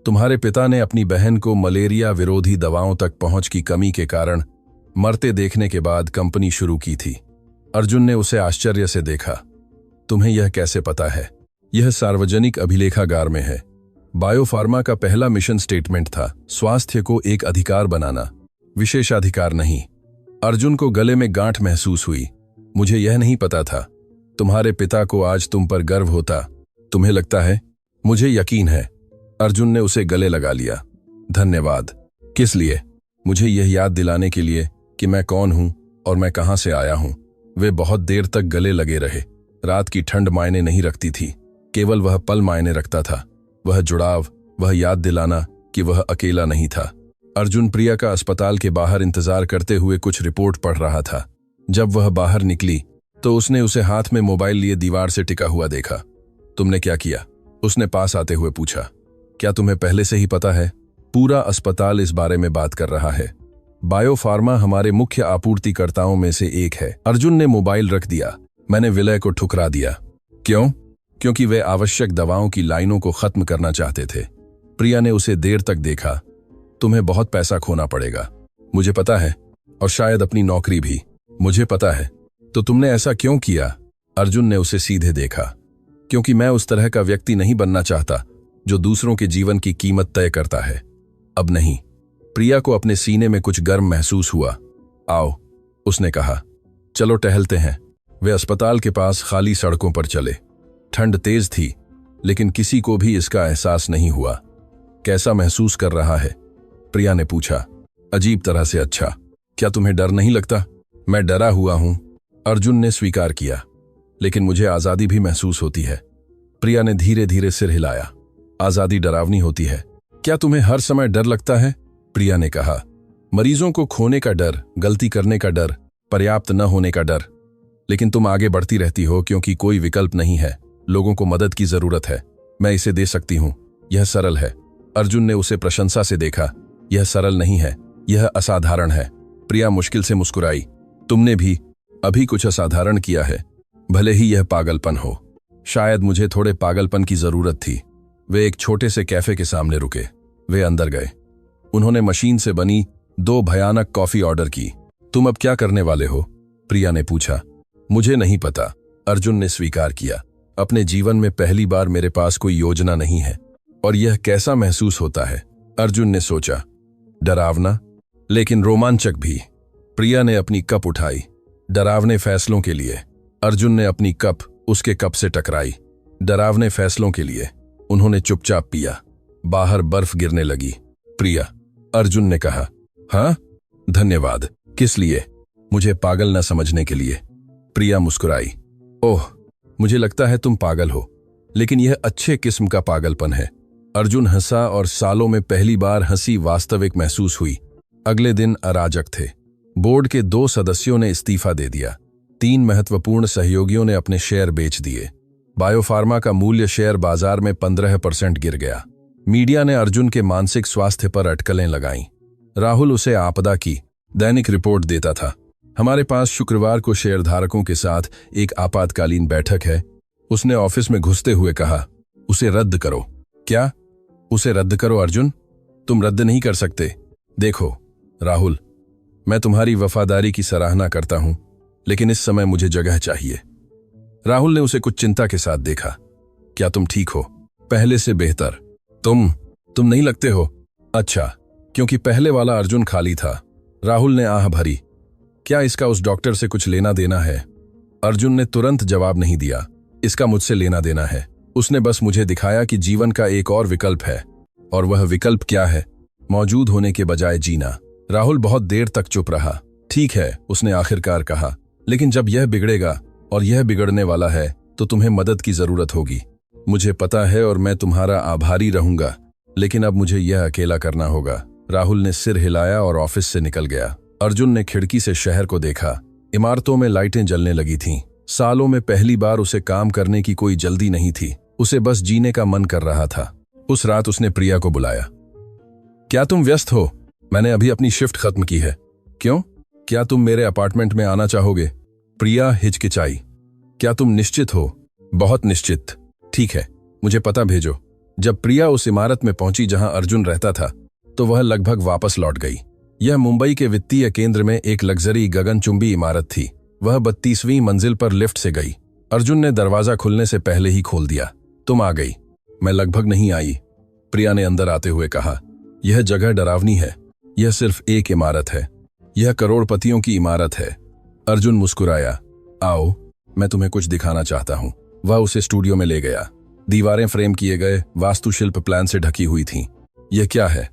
तुम्हारे पिता ने अपनी बहन को मलेरिया विरोधी दवाओं तक पहुंच की कमी के कारण मरते देखने के बाद कंपनी शुरू की थी। अर्जुन ने उसे आश्चर्य से देखा। तुम्हें यह कैसे पता है? यह सार्वजनिक अभिलेखागार में है। बायोफार्मा का पहला मिशन स्टेटमेंट था, स्वास्थ्य को एक अधिकार बनाना, विशेषाधिकार नहीं। अर्जुन को गले में गांठ महसूस हुई। मुझे यह नहीं पता था। तुम्हारे पिता को आज तुम पर गर्व होता। तुम्हें लगता है? मुझे यकीन है। अर्जुन ने उसे गले लगा लिया। धन्यवाद। किस लिए? मुझे यह याद दिलाने के लिए कि मैं कौन हूं और मैं कहां से आया हूं। वे बहुत देर तक गले लगे रहे। रात की ठंड मायने नहीं रखती थी, केवल वह पल मायने रखता था। वह जुड़ाव, वह याद दिलाना कि वह अकेला नहीं था। अर्जुन प्रिया का अस्पताल के बाहर इंतजार करते हुए कुछ रिपोर्ट पढ़ रहा था। जब वह बाहर निकली तो उसने उसे हाथ में मोबाइल लिए दीवार से टिका हुआ देखा। तुमने क्या किया? उसने पास आते हुए पूछा। क्या तुम्हें पहले से ही पता है? पूरा अस्पताल इस बारे में बात कर रहा है। बायोफार्मा हमारे मुख्य आपूर्तिकर्ताओं में से एक है। अर्जुन ने मोबाइल रख दिया। मैंने विलय को ठुकरा दिया। क्यों? क्योंकि वे आवश्यक दवाओं की लाइनों को खत्म करना चाहते थे। प्रिया ने उसे देर तक देखा। तुम्हें बहुत पैसा खोना पड़ेगा, मुझे पता है, और शायद अपनी नौकरी भी, मुझे पता है। तो तुमने ऐसा क्यों किया? अर्जुन ने उसे सीधे देखा। क्योंकि मैं उस तरह का व्यक्ति नहीं बनना चाहता जो दूसरों के जीवन की कीमत तय करता है। अब नहीं। प्रिया को अपने सीने में कुछ गर्म महसूस हुआ। आओ, उसने कहा। चलो टहलते हैं। वे अस्पताल के पास खाली सड़कों पर चले। ठंड तेज थी, लेकिन किसी को भी इसका एहसास नहीं हुआ। कैसा महसूस कर रहा है? प्रिया ने पूछा। अजीब तरह से अच्छा। क्या तुम्हें डर नहीं लगता? मैं डरा हुआ हूं, अर्जुन ने स्वीकार किया, लेकिन मुझे आजादी भी महसूस होती है। प्रिया ने धीरे धीरे सिर हिलाया। आजादी डरावनी होती है। क्या तुम्हें हर समय डर लगता है? प्रिया ने कहा। मरीजों को खोने का डर, गलती करने का डर, पर्याप्त न होने का डर। लेकिन तुम आगे बढ़ती रहती हो क्योंकि कोई विकल्प नहीं है। लोगों को मदद की जरूरत है। मैं इसे दे सकती हूं। यह सरल है। अर्जुन ने उसे प्रशंसा से देखा। यह सरल नहीं है, यह असाधारण है। प्रिया मुश्किल से मुस्कुराई। तुमने भी अभी कुछ असाधारण किया है, भले ही यह पागलपन हो। शायद मुझे थोड़े पागलपन की जरूरत थी। वे एक छोटे से कैफे के सामने रुके। वे अंदर गए। उन्होंने मशीन से बनी 2 भयानक कॉफी ऑर्डर की। तुम अब क्या करने वाले हो? प्रिया ने पूछा। मुझे नहीं पता, अर्जुन ने स्वीकार किया। अपने जीवन में पहली बार मेरे पास कोई योजना नहीं है। और यह कैसा महसूस होता है? अर्जुन ने सोचा। डरावना, लेकिन रोमांचक भी। प्रिया ने अपनी कप उठाई। डरावने फैसलों के लिए। अर्जुन ने अपनी कप उसके कप से टकराई। डरावने फैसलों के लिए। उन्होंने चुपचाप पिया। बाहर बर्फ गिरने लगी। प्रिया, अर्जुन ने कहा। हाँ, धन्यवाद। किस लिए? मुझे पागल न समझने के लिए। प्रिया मुस्कुराई। ओह, मुझे लगता है तुम पागल हो, लेकिन यह अच्छे किस्म का पागलपन है। अर्जुन हंसा और सालों में पहली बार हंसी वास्तविक महसूस हुई। अगले दिन अराजक थे। बोर्ड के 2 सदस्यों ने इस्तीफा दे दिया। 3 महत्वपूर्ण सहयोगियों ने अपने शेयर बेच दिए। बायोफार्मा का मूल्य शेयर बाजार में 15% गिर गया। मीडिया ने अर्जुन के मानसिक स्वास्थ्य पर अटकलें लगाईं। राहुल उसे आपदा की दैनिक रिपोर्ट देता था। हमारे पास शुक्रवार को शेयरधारकों के साथ एक आपातकालीन बैठक है, उसने ऑफिस में घुसते हुए कहा। उसे रद्द करो। क्या? उसे रद्द करो अर्जुन? तुम रद्द नहीं कर सकते। देखो राहुल, मैं तुम्हारी वफादारी की सराहना करता हूं, लेकिन इस समय मुझे जगह चाहिए। राहुल ने उसे कुछ चिंता के साथ देखा। क्या तुम ठीक हो? पहले से बेहतर। तुम नहीं लगते हो। अच्छा, क्योंकि पहले वाला अर्जुन खाली था। राहुल ने आह भरी। क्या इसका उस डॉक्टर से कुछ लेना देना है? अर्जुन ने तुरंत जवाब नहीं दिया। इसका मुझसे लेना देना है। उसने बस मुझे दिखाया कि जीवन का एक और विकल्प है। और वह विकल्प क्या है? मौजूद होने के बजाय जीना। राहुल बहुत देर तक चुप रहा। ठीक है, उसने आखिरकार कहा, लेकिन जब यह बिगड़ेगा और यह बिगड़ने वाला है तो तुम्हें मदद की जरूरत होगी। मुझे पता है और मैं तुम्हारा आभारी रहूंगा, लेकिन अब मुझे यह अकेला करना होगा। राहुल ने सिर हिलाया और ऑफिस से निकल गया। अर्जुन ने खिड़की से शहर को देखा। इमारतों में लाइटें जलने लगी थीं। सालों में पहली बार उसे काम करने की कोई जल्दी नहीं थी। उसे बस जीने का मन कर रहा था। उस रात उसने प्रिया को बुलाया। क्या तुम व्यस्त हो? मैंने अभी अपनी शिफ्ट खत्म की है। क्यों? क्या तुम मेरे अपार्टमेंट में आना चाहोगे? प्रिया हिचकिचाई। क्या तुम निश्चित हो? बहुत निश्चित। ठीक है, मुझे पता भेजो। जब प्रिया उस इमारत में पहुंची जहां अर्जुन रहता था, तो वह लगभग वापस लौट गई। यह मुंबई के वित्तीय केंद्र में एक लग्जरी गगनचुंबी इमारत थी। वह 32वीं मंजिल पर लिफ्ट से गई। अर्जुन ने दरवाजा खुलने से पहले ही खोल दिया। तुम आ गई। मैं लगभग नहीं आई, प्रिया ने अंदर आते हुए कहा। यह जगह डरावनी है। यह सिर्फ एक इमारत है। यह करोड़पतियों की इमारत है। अर्जुन मुस्कुराया। आओ, मैं तुम्हें कुछ दिखाना चाहता हूं। वह उसे स्टूडियो में ले गया। दीवारें फ्रेम किए गए वास्तुशिल्प प्लान से ढकी हुई थीं। यह क्या है?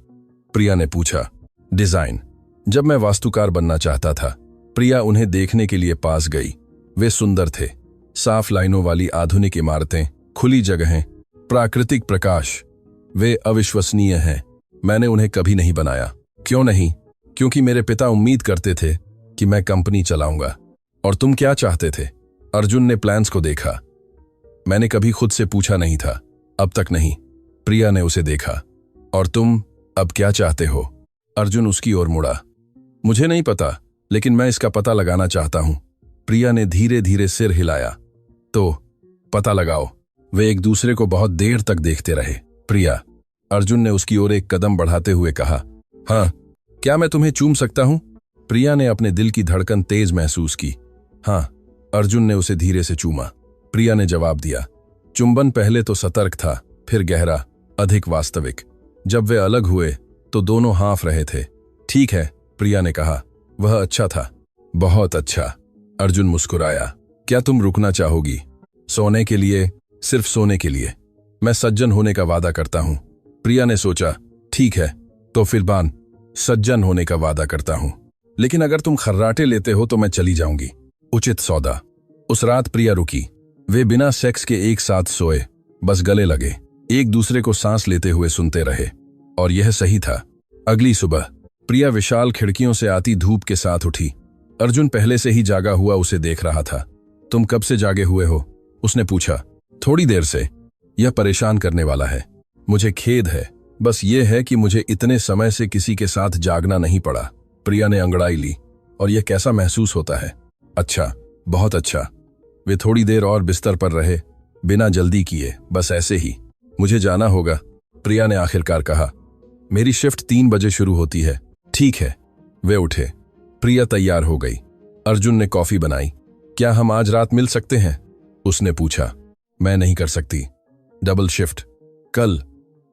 प्रिया ने पूछा। डिजाइन। जब मैं वास्तुकार बनना चाहता था। प्रिया उन्हें देखने के लिए पास गई। वे सुंदर थे। साफ लाइनों वाली आधुनिक इमारतें, खुली जगहें, प्राकृतिक प्रकाश। वे अविश्वसनीय हैं। मैंने उन्हें कभी नहीं बनाया। क्यों नहीं? क्योंकि मेरे पिता उम्मीद करते थे कि मैं कंपनी चलाऊंगा। और तुम क्या चाहते थे? अर्जुन ने प्लान्स को देखा। मैंने कभी खुद से पूछा नहीं था, अब तक नहीं। प्रिया ने उसे देखा। और तुम अब क्या चाहते हो? अर्जुन उसकी ओर मुड़ा। मुझे नहीं पता, लेकिन मैं इसका पता लगाना चाहता हूं। प्रिया ने धीरे धीरे सिर हिलाया। तो पता लगाओ। वे एक दूसरे को बहुत देर तक देखते रहे। प्रिया, अर्जुन ने उसकी ओर एक कदम बढ़ाते हुए कहा। हाँ, क्या मैं तुम्हें चूम सकता हूं? प्रिया ने अपने दिल की धड़कन तेज महसूस की। हाँ। अर्जुन ने उसे धीरे से चूमा। प्रिया ने जवाब दिया। चुंबन पहले तो सतर्क था, फिर गहरा, अधिक वास्तविक। जब वे अलग हुए तो दोनों हाँफ रहे थे। ठीक है, प्रिया ने कहा। वह अच्छा था। बहुत अच्छा। अर्जुन मुस्कुराया। क्या तुम रुकना चाहोगी? सोने के लिए? सिर्फ सोने के लिए? मैं सज्जन होने का वादा करता हूं। प्रिया ने सोचा। ठीक है, तो फिर बान सज्जन होने का वादा करता हूं, लेकिन अगर तुम खर्राटे लेते हो तो मैं चली जाऊंगी। उचित सौदा। उस रात प्रिया रुकी। वे बिना सेक्स के एक साथ सोए, बस गले लगे, एक दूसरे को सांस लेते हुए सुनते रहे। और यह सही था। अगली सुबह प्रिया विशाल खिड़कियों से आती धूप के साथ उठी। अर्जुन पहले से ही जागा हुआ उसे देख रहा था। तुम कब से जागे हुए हो? उसने पूछा। थोड़ी देर से। यह परेशान करने वाला है। मुझे खेद है, बस यह है कि मुझे इतने समय से किसी के साथ जागना नहीं पड़ा। प्रिया ने अंगड़ाई ली। और यह कैसा महसूस होता है? अच्छा, बहुत अच्छा। वे थोड़ी देर और बिस्तर पर रहे, बिना जल्दी किए, बस ऐसे ही। मुझे जाना होगा, प्रिया ने आखिरकार कहा। मेरी शिफ्ट 3 बजे शुरू होती है। ठीक है। वे उठे। प्रिया तैयार हो गई। अर्जुन ने कॉफी बनाई। क्या हम आज रात मिल सकते हैं? उसने पूछा। मैं नहीं कर सकती। Double shift. कल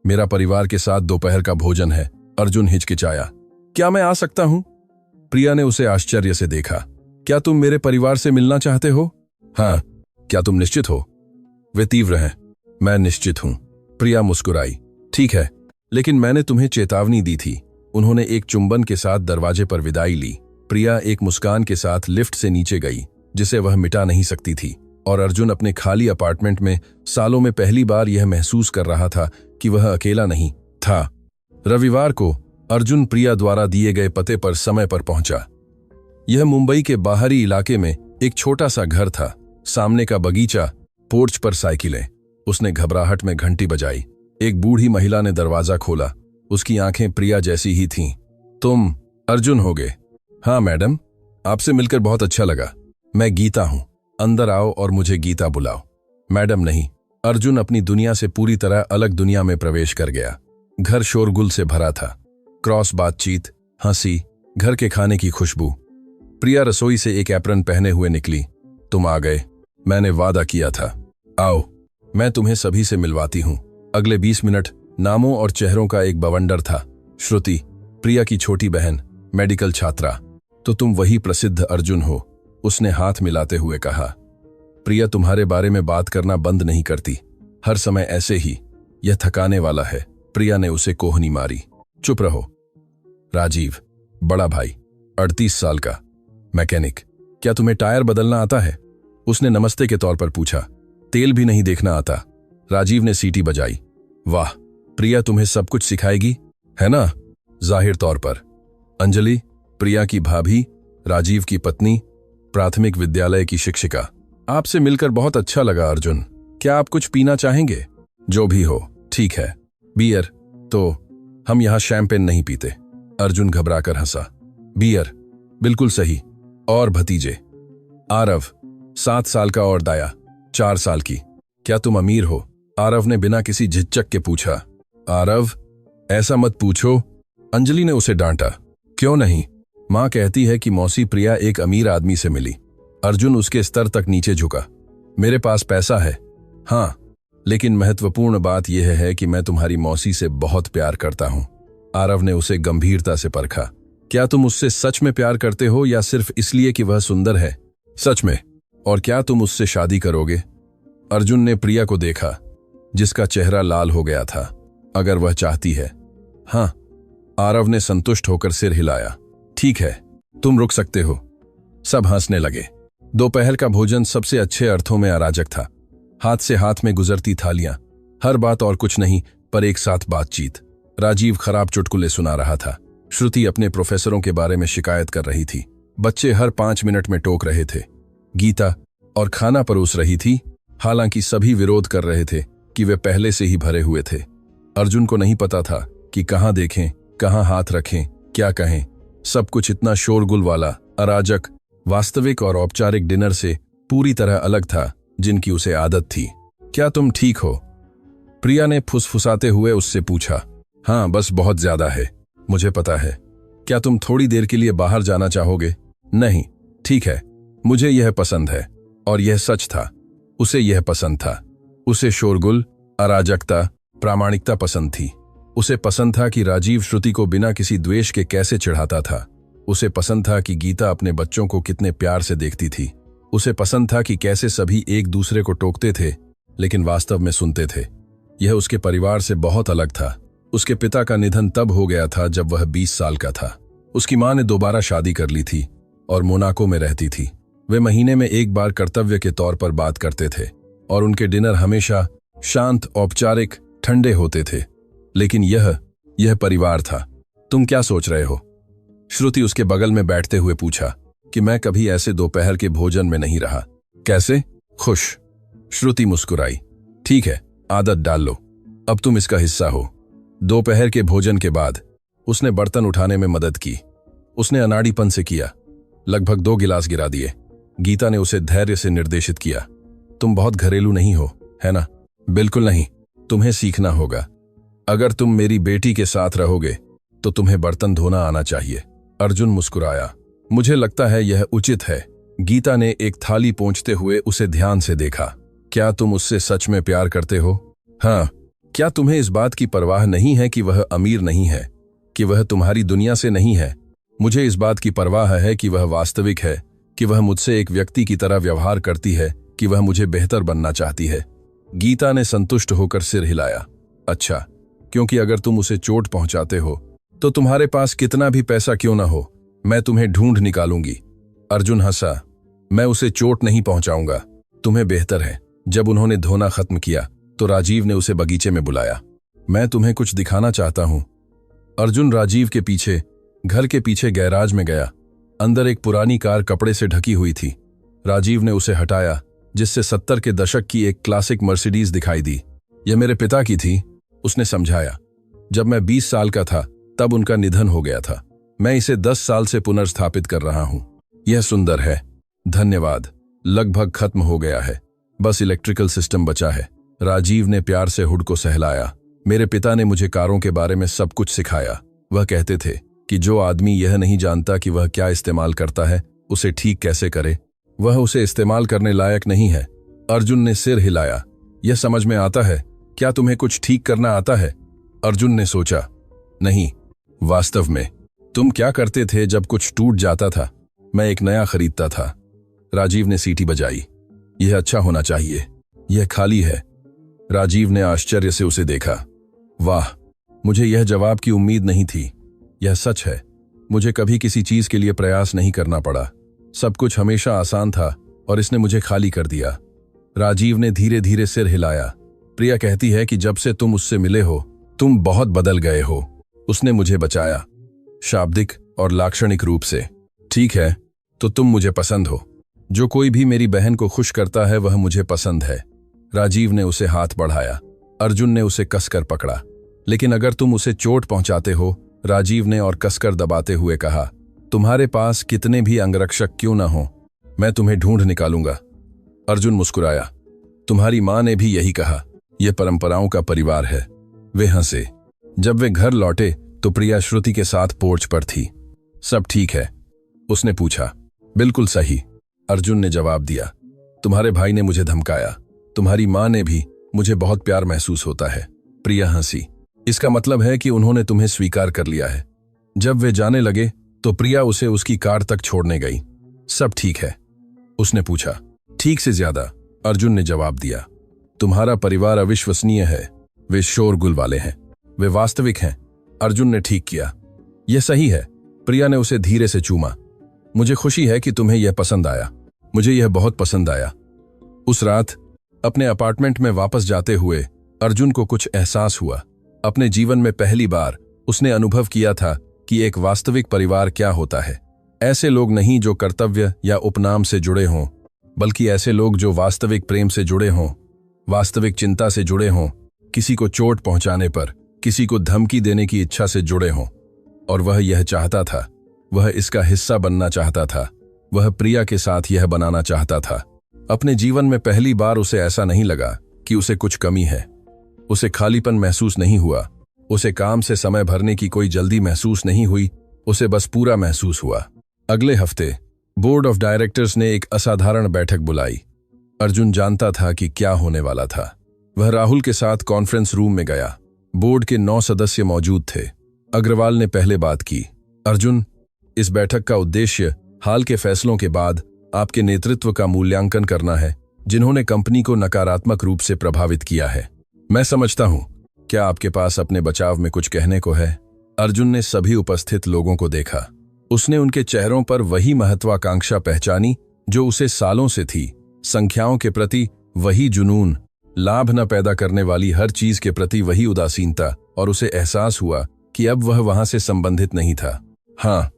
मेरा परिवार के साथ दोपहर का भोजन है। अर्जुन हिचकिचाया। क्या मैं आ सकता हूं? प्रिया ने उसे आश्चर्य से देखा। क्या तुम मेरे परिवार से मिलना चाहते हो? हाँ। क्या तुम निश्चित हो? वे तीव्र हैं। मैं निश्चित हूं। प्रिया मुस्कुराई। ठीक है, लेकिन मैंने तुम्हें चेतावनी दी थी। उन्होंने एक चुंबन के साथ दरवाजे पर विदाई ली। प्रिया एक मुस्कान के साथ लिफ्ट से नीचे गई, जिसे वह मिटा नहीं सकती थी। और अर्जुन अपने खाली अपार्टमेंट में सालों में पहली बार यह महसूस कर रहा था कि वह अकेला नहीं था। रविवार को अर्जुन प्रिया द्वारा दिए गए पते पर समय पर पहुंचा। यह मुंबई के बाहरी इलाके में एक छोटा सा घर था। सामने का बगीचा, पोर्च पर साइकिलें। उसने घबराहट में घंटी बजाई। एक बूढ़ी महिला ने दरवाजा खोला। उसकी आंखें प्रिया जैसी ही थीं। तुम अर्जुन होगे? हाँ मैडम, आपसे मिलकर बहुत अच्छा लगा। मैं गीता हूं। अंदर आओ और मुझे गीता बुलाओ। मैडम नहीं। अर्जुन अपनी दुनिया से पूरी तरह अलग दुनिया में प्रवेश कर गया। घर शोरगुल से भरा था। क्रॉस बातचीत, हंसी, घर के खाने की खुशबू। प्रिया रसोई से एक एप्रन पहने हुए निकली। तुम आ गए। मैंने वादा किया था। आओ, मैं तुम्हें सभी से मिलवाती हूं। अगले 20 मिनट नामों और चेहरों का एक बवंडर था। श्रुति, प्रिया की छोटी बहन, मेडिकल छात्रा। तो तुम वही प्रसिद्ध अर्जुन हो, उसने हाथ मिलाते हुए कहा। प्रिया तुम्हारे बारे में बात करना बंद नहीं करती, हर समय ऐसे ही, यह थकाने वाला है। प्रिया ने उसे कोहनी मारी। चुप रहो। राजीव, बड़ा भाई, 38 साल का, मैकेनिक। क्या तुम्हें टायर बदलना आता है? उसने नमस्ते के तौर पर पूछा। तेल भी नहीं देखना आता। राजीव ने सीटी बजाई। वाह, प्रिया तुम्हें सब कुछ सिखाएगी, है ना? जाहिर तौर पर। अंजलि, प्रिया की भाभी, राजीव की पत्नी, प्राथमिक विद्यालय की शिक्षिका। आपसे मिलकर बहुत अच्छा लगा अर्जुन। क्या आप कुछ पीना चाहेंगे? जो भी हो, ठीक है। बियर? तो हम यहां शैंपेन नहीं पीते। अर्जुन घबराकर हंसा। बियर? बिल्कुल सही। और भतीजे? आरव, 7 साल का, और दाया, 4 साल की। क्या तुम अमीर हो? आरव ने बिना किसी झिझक के पूछा। आरव, ऐसा मत पूछो, अंजलि ने उसे डांटा। क्यों नहीं? मां कहती है कि मौसी प्रिया एक अमीर आदमी से मिली। अर्जुन उसके स्तर तक नीचे झुका। मेरे पास पैसा है, हाँ, लेकिन महत्वपूर्ण बात यह है कि मैं तुम्हारी मौसी से बहुत प्यार करता हूं। आरव ने उसे गंभीरता से परखा। क्या तुम उससे सच में प्यार करते हो या सिर्फ इसलिए कि वह सुंदर है? सच में। और क्या तुम उससे शादी करोगे? अर्जुन ने प्रिया को देखा, जिसका चेहरा लाल हो गया था। अगर वह चाहती है। हाँ, आरव ने संतुष्ट होकर सिर हिलाया। ठीक है, तुम रुक सकते हो। सब हंसने लगे। दोपहर का भोजन सबसे अच्छे अर्थों में अराजक था। हाथ से हाथ में गुजरती थालियां, हर बात और कुछ नहीं, पर एक साथ बातचीत। राजीव खराब चुटकुले सुना रहा था। श्रुति अपने प्रोफेसरों के बारे में शिकायत कर रही थी। बच्चे हर 5 मिनट में टोक रहे थे। गीता और खाना परोस रही थी, हालांकि सभी विरोध कर रहे थे कि वे पहले से ही भरे हुए थे। अर्जुन को नहीं पता था कि कहां देखें, कहां हाथ रखें, क्या कहें। सब कुछ इतना शोरगुल वाला, अराजक, वास्तविक और औपचारिक डिनर से पूरी तरह अलग था, जिनकी उसे आदत थी। क्या तुम ठीक हो? प्रिया ने फुसफुसाते हुए उससे पूछा। हाँ, बस बहुत ज्यादा है, मुझे पता है। क्या तुम थोड़ी देर के लिए बाहर जाना चाहोगे? नहीं, ठीक है, मुझे यह पसंद है। और यह सच था, उसे यह पसंद था। उसे शोरगुल, अराजकता, प्रामाणिकता पसंद थी। उसे पसंद था कि राजीव श्रुति को बिना किसी द्वेष के कैसे चिढ़ाता था। उसे पसंद था कि गीता अपने बच्चों को कितने प्यार से देखती थी। उसे पसंद था कि कैसे सभी एक दूसरे को टोकते थे, लेकिन वास्तव में सुनते थे। यह उसके परिवार से बहुत अलग था। उसके पिता का निधन तब हो गया था जब वह 20 साल का था। उसकी मां ने दोबारा शादी कर ली थी और मोनाको में रहती थी। वे महीने में एक बार कर्तव्य के तौर पर बात करते थे और उनके डिनर हमेशा शांत, औपचारिक, ठंडे होते थे। लेकिन यह परिवार था। तुम क्या सोच रहे हो? श्रुति उसके बगल में बैठते हुए पूछा। कि मैं कभी ऐसे दोपहर के भोजन में नहीं रहा। कैसे? खुश। श्रुति मुस्कुराई। ठीक है, आदत डाल लो, अब तुम इसका हिस्सा हो। दोपहर के भोजन के बाद उसने बर्तन उठाने में मदद की। उसने अनाड़ीपन से किया। लगभग 2 गिलास गिरा दिए। गीता ने उसे धैर्य से निर्देशित किया। तुम बहुत घरेलू नहीं हो, है ना? बिल्कुल नहीं, तुम्हें सीखना होगा। अगर तुम मेरी बेटी के साथ रहोगे तो तुम्हें बर्तन धोना आना चाहिए। अर्जुन मुस्कुराया। मुझे लगता है यह उचित है। गीता ने एक थाली पोंछते हुए उसे ध्यान से देखा। क्या तुम उससे सच में प्यार करते हो? हाँ। क्या तुम्हें इस बात की परवाह नहीं है कि वह अमीर नहीं है, कि वह तुम्हारी दुनिया से नहीं है? मुझे इस बात की परवाह है कि वह वास्तविक है, कि वह मुझसे एक व्यक्ति की तरह व्यवहार करती है, कि वह मुझे बेहतर बनना चाहती है। गीता ने संतुष्ट होकर सिर हिलाया। अच्छा, क्योंकि अगर तुम उसे चोट पहुंचाते हो तो तुम्हारे पास कितना भी पैसा क्यों ना हो, मैं तुम्हें ढूंढ निकालूंगी। अर्जुन हंसा। मैं उसे चोट नहीं पहुंचाऊंगा, तुम्हें बेहतर है। जब उन्होंने धोना खत्म किया तो राजीव ने उसे बगीचे में बुलाया। मैं तुम्हें कुछ दिखाना चाहता हूं। अर्जुन राजीव के पीछे, घर के पीछे गैराज में गया। अंदर एक पुरानी कार कपड़े से ढकी हुई थी। राजीव ने उसे हटाया, जिससे 70 के दशक की एक क्लासिक मर्सिडीज दिखाई दी। यह मेरे पिता की थी, उसने समझाया। जब मैं 20 साल का था तब उनका निधन हो गया था। मैं इसे 10 साल से पुनर्स्थापित कर रहा हूं। यह सुंदर है। धन्यवाद। लगभग खत्म हो गया है, बस इलेक्ट्रिकल सिस्टम बचा है। राजीव ने प्यार से हुड को सहलाया। मेरे पिता ने मुझे कारों के बारे में सब कुछ सिखाया। वह कहते थे कि जो आदमी यह नहीं जानता कि वह क्या इस्तेमाल करता है, उसे ठीक कैसे करे, वह उसे इस्तेमाल करने लायक नहीं है। अर्जुन ने सिर हिलाया। यह समझ में आता है, क्या तुम्हें कुछ ठीक करना आता है? अर्जुन ने सोचा, नहीं, वास्तव में तुम क्या करते थे जब कुछ टूट जाता था? मैं एक नया खरीदता था। राजीव ने सीटी बजाई। यह अच्छा होना चाहिए, यह खाली है। राजीव ने आश्चर्य से उसे देखा। वाह, मुझे यह जवाब की उम्मीद नहीं थी। यह सच है, मुझे कभी किसी चीज के लिए प्रयास नहीं करना पड़ा। सब कुछ हमेशा आसान था और इसने मुझे खाली कर दिया। राजीव ने धीरे धीरे सिर हिलाया। प्रिया कहती है कि जब से तुम उससे मिले हो, तुम बहुत बदल गए हो। उसने मुझे बचाया, शाब्दिक और लाक्षणिक रूप से। ठीक है, तो तुम मुझे पसंद हो। जो कोई भी मेरी बहन को खुश करता है वह मुझे पसंद है। राजीव ने उसे हाथ बढ़ाया। अर्जुन ने उसे कसकर पकड़ा। लेकिन अगर तुम उसे चोट पहुंचाते हो, राजीव ने और कसकर दबाते हुए कहा, तुम्हारे पास कितने भी अंगरक्षक क्यों ना हो, मैं तुम्हें ढूंढ निकालूंगा। अर्जुन मुस्कुराया। तुम्हारी मां ने भी यही कहा, यह परंपराओं का परिवार है। वे हंसे। जब वे घर लौटे तो प्रिया श्रुति के साथ पोर्च पर थी। सब ठीक है? उसने पूछा। बिल्कुल सही, अर्जुन ने जवाब दिया। तुम्हारे भाई ने मुझे धमकाया, तुम्हारी मां ने भी। मुझे बहुत प्यार महसूस होता है। प्रिया हंसी। इसका मतलब है कि उन्होंने तुम्हें स्वीकार कर लिया है। जब वे जाने लगे तो प्रिया उसे उसकी कार तक छोड़ने गई। सब ठीक है? उसने पूछा। ठीक से ज्यादा, अर्जुन ने जवाब दिया। तुम्हारा परिवार अविश्वसनीय है। वे शोरगुल वाले हैं, वे वास्तविक हैं। अर्जुन ने ठीक किया। यह सही है। प्रिया ने उसे धीरे से चूमा। मुझे खुशी है कि तुम्हें यह पसंद आया। मुझे यह बहुत पसंद आया। उस रात अपने अपार्टमेंट में वापस जाते हुए अर्जुन को कुछ एहसास हुआ। अपने जीवन में पहली बार उसने अनुभव किया था कि एक वास्तविक परिवार क्या होता है। ऐसे लोग नहीं जो कर्तव्य या उपनाम से जुड़े हों, बल्कि ऐसे लोग जो वास्तविक प्रेम से जुड़े हों, वास्तविक चिंता से जुड़े हों, किसी को चोट पहुंचाने पर, किसी को धमकी देने की इच्छा से जुड़े हों। और वह यह चाहता था, वह इसका हिस्सा बनना चाहता था। वह प्रिया के साथ यह बनाना चाहता था। अपने जीवन में पहली बार उसे ऐसा नहीं लगा कि उसे कुछ कमी है। उसे खालीपन महसूस नहीं हुआ। उसे काम से समय भरने की कोई जल्दी महसूस नहीं हुई। उसे बस पूरा महसूस हुआ। अगले हफ्ते बोर्ड ऑफ डायरेक्टर्स ने एक असाधारण बैठक बुलाई। अर्जुन जानता था कि क्या होने वाला था। वह राहुल के साथ कॉन्फ्रेंस रूम में गया। बोर्ड के 9 सदस्य मौजूद थे। अग्रवाल ने पहले बात की। अर्जुन, इस बैठक का उद्देश्य हाल के फैसलों के बाद आपके नेतृत्व का मूल्यांकन करना है, जिन्होंने कंपनी को नकारात्मक रूप से प्रभावित किया है। मैं समझता हूं। क्या आपके पास अपने बचाव में कुछ कहने को है? अर्जुन ने सभी उपस्थित लोगों को देखा। उसने उनके चेहरों पर वही महत्वाकांक्षा पहचानी जो उसे सालों से थी। संख्याओं के प्रति वही जुनून, लाभ न पैदा करने वाली हर चीज के प्रति वही उदासीनता, और उसे एहसास हुआ कि अब वह वहां से संबंधित नहीं था। हाँ,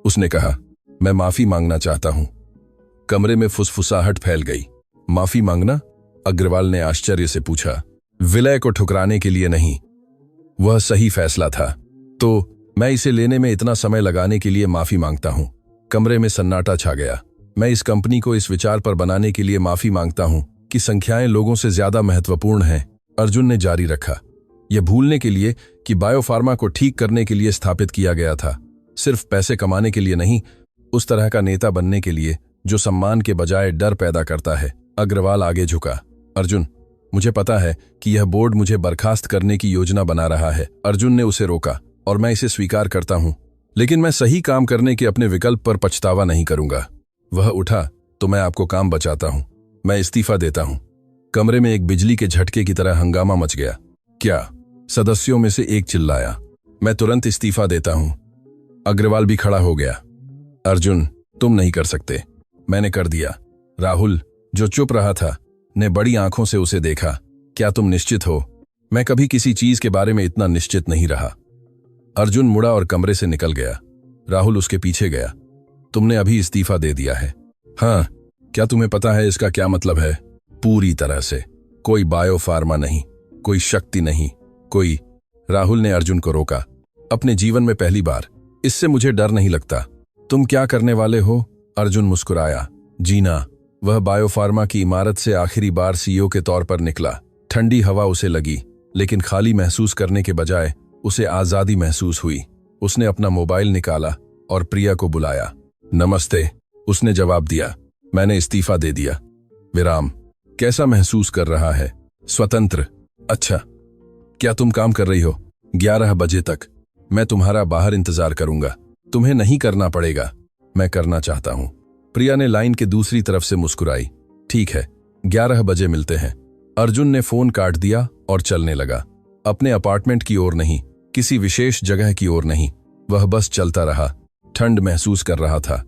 उसने कहा, मैं माफी मांगना चाहता हूं। कमरे में फुसफुसाहट फैल गई। माफी मांगना? अग्रवाल ने आश्चर्य से पूछा। विलय को ठुकराने के लिए नहीं, वह सही फैसला था। तो मैं इसे लेने में इतना समय लगाने के लिए माफी मांगता हूं। कमरे में सन्नाटा छा गया। मैं इस कंपनी को इस विचार पर बनाने के लिए माफी मांगता हूं कि संख्याएं लोगों से ज्यादा महत्वपूर्ण हैं। अर्जुन ने जारी रखा। यह भूलने के लिए कि बायोफार्मा को ठीक करने के लिए स्थापित किया गया था, सिर्फ पैसे कमाने के लिए नहीं, उस तरह का नेता बनने के लिए जो सम्मान के बजाय डर पैदा करता है। अग्रवाल आगे झुका। अर्जुन, मुझे पता है कि यह बोर्ड मुझे बर्खास्त करने की योजना बना रहा है। अर्जुन ने उसे रोका। और मैं इसे स्वीकार करता हूं, लेकिन मैं सही काम करने के अपने विकल्प पर पछतावा नहीं करूंगा। वह उठा। तो मैं आपको काम बचाता हूं, मैं इस्तीफा देता हूं। कमरे में एक बिजली के झटके की तरह हंगामा मच गया। क्या? सदस्यों में से एक चिल्लाया। मैं तुरंत इस्तीफा देता हूं। अग्रवाल भी खड़ा हो गया। अर्जुन, तुम नहीं कर सकते। मैंने कर दिया। राहुल, जो चुप रहा था, ने बड़ी आंखों से उसे देखा। क्या तुम निश्चित हो? मैं कभी किसी चीज के बारे में इतना निश्चित नहीं रहा। अर्जुन मुड़ा और कमरे से निकल गया। राहुल उसके पीछे गया। तुमने अभी इस्तीफा दे दिया है? हाँ। क्या तुम्हें पता है इसका क्या मतलब है? पूरी तरह से। कोई बायोफार्मा नहीं, कोई शक्ति नहीं, कोई। राहुल ने अर्जुन को रोका। अपने जीवन में पहली बार। इससे मुझे डर नहीं लगता। तुम क्या करने वाले हो? अर्जुन मुस्कुराया। जीना। वह बायोफार्मा की इमारत से आखिरी बार सीईओ के तौर पर निकला। ठंडी हवा उसे लगी, लेकिन खाली महसूस करने के बजाय उसे आजादी महसूस हुई। उसने अपना मोबाइल निकाला और प्रिया को बुलाया। नमस्ते, उसने जवाब दिया। मैंने इस्तीफा दे दिया। विराम। कैसा महसूस कर रहा है? स्वतंत्र। अच्छा, क्या तुम काम कर रही हो? 11 बजे तक मैं तुम्हारा बाहर इंतजार करूंगा। तुम्हें नहीं करना पड़ेगा, मैं करना चाहता हूं। प्रिया ने लाइन के दूसरी तरफ से मुस्कुराई। ठीक है, 11 बजे मिलते हैं। अर्जुन ने फोन काट दिया और चलने लगा। अपने अपार्टमेंट की ओर नहीं, किसी विशेष जगह की ओर नहीं, वह बस चलता रहा। ठंड महसूस कर रहा था,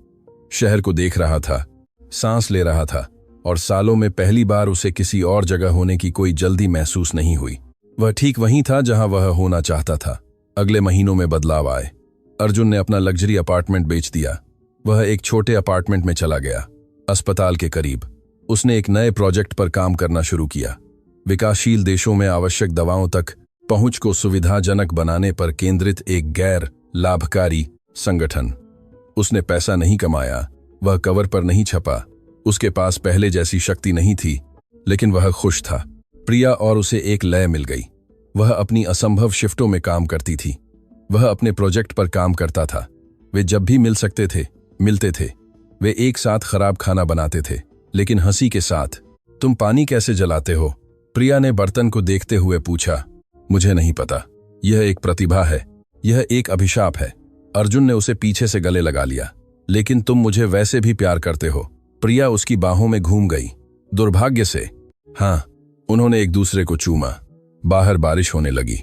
शहर को देख रहा था, सांस ले रहा था, और सालों में पहली बार उसे किसी और जगह होने की कोई जल्दी महसूस नहीं हुई। वह ठीक वहीं था जहां वह होना चाहता था। अगले महीनों में बदलाव आए। अर्जुन ने अपना लग्जरी अपार्टमेंट बेच दिया। वह एक छोटे अपार्टमेंट में चला गया, अस्पताल के करीब। उसने एक नए प्रोजेक्ट पर काम करना शुरू किया, विकासशील देशों में आवश्यक दवाओं तक पहुंच को सुविधाजनक बनाने पर केंद्रित एक गैर लाभकारी संगठन। उसने पैसा नहीं कमाया, वह कवर पर नहीं छपा, उसके पास पहले जैसी शक्ति नहीं थी, लेकिन वह खुश था। प्रिया और उसे एक लय मिल गई। वह अपनी असंभव शिफ्टों में काम करती थी, वह अपने प्रोजेक्ट पर काम करता था। वे जब भी मिल सकते थे मिलते थे। वे एक साथ खराब खाना बनाते थे, लेकिन हंसी के साथ। तुम पानी कैसे जलाते हो? प्रिया ने बर्तन को देखते हुए पूछा। मुझे नहीं पता, यह एक प्रतिभा है, यह एक अभिशाप है। अर्जुन ने उसे पीछे से गले लगा लिया। लेकिन तुम मुझे वैसे भी प्यार करते हो। प्रिया उसकी बाहों में घूम गई। दुर्भाग्य से हाँ। उन्होंने एक दूसरे को चूमा। बाहर बारिश होने लगी।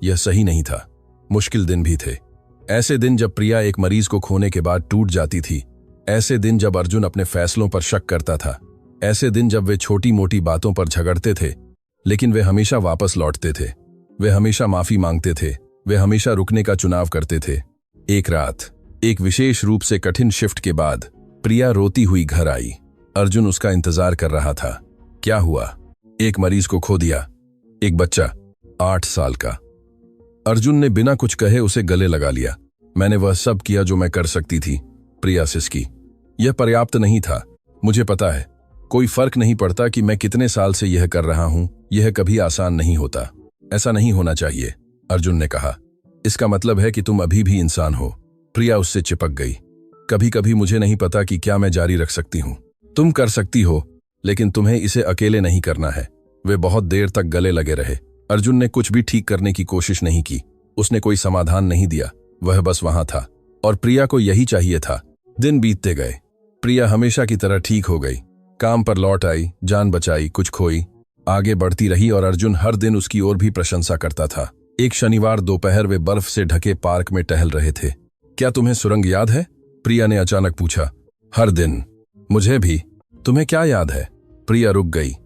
यह सही नहीं था। मुश्किल दिन भी थे। ऐसे दिन जब प्रिया एक मरीज को खोने के बाद टूट जाती थी। ऐसे दिन जब अर्जुन अपने फैसलों पर शक करता था। ऐसे दिन जब वे छोटी मोटी बातों पर झगड़ते थे, लेकिन वे हमेशा वापस लौटते थे। वे हमेशा माफी मांगते थे। वे हमेशा रुकने का चुनाव करते थे। एक रात, एक विशेष रूप से कठिन शिफ्ट के बाद प्रिया रोती हुई घर आई। अर्जुन उसका इंतजार कर रहा था। क्या हुआ? एक मरीज को खो दिया, एक बच्चा 8 साल का। अर्जुन ने बिना कुछ कहे उसे गले लगा लिया। मैंने वह सब किया जो मैं कर सकती थी, प्रिया सिसकी। यह पर्याप्त नहीं था, मुझे पता है। कोई फर्क नहीं पड़ता कि मैं कितने साल से यह कर रहा हूं, यह कभी आसान नहीं होता। ऐसा नहीं होना चाहिए, अर्जुन ने कहा। इसका मतलब है कि तुम अभी भी इंसान हो। प्रिया उससे चिपक गई। कभी कभी मुझे नहीं पता कि क्या मैं जारी रख सकती हूं। तुम कर सकती हो, लेकिन तुम्हें इसे अकेले नहीं करना है। वे बहुत देर तक गले लगे रहे। अर्जुन ने कुछ भी ठीक करने की कोशिश नहीं की। उसने कोई समाधान नहीं दिया, वह बस वहां था। और प्रिया को यही चाहिए था। दिन बीतते गए। प्रिया हमेशा की तरह ठीक हो गई। काम पर लौट आई, जान बचाई, कुछ खोई, आगे बढ़ती रही, और अर्जुन हर दिन उसकी ओर भी प्रशंसा करता था। एक शनिवार दोपहर वे बर्फ से ढके पार्क में टहल रहे थे। क्या तुम्हें सुरंग याद है? प्रिया ने अचानक पूछा। हर दिन। मुझे भी। तुम्हें क्या याद है? प्रिया रुक गई।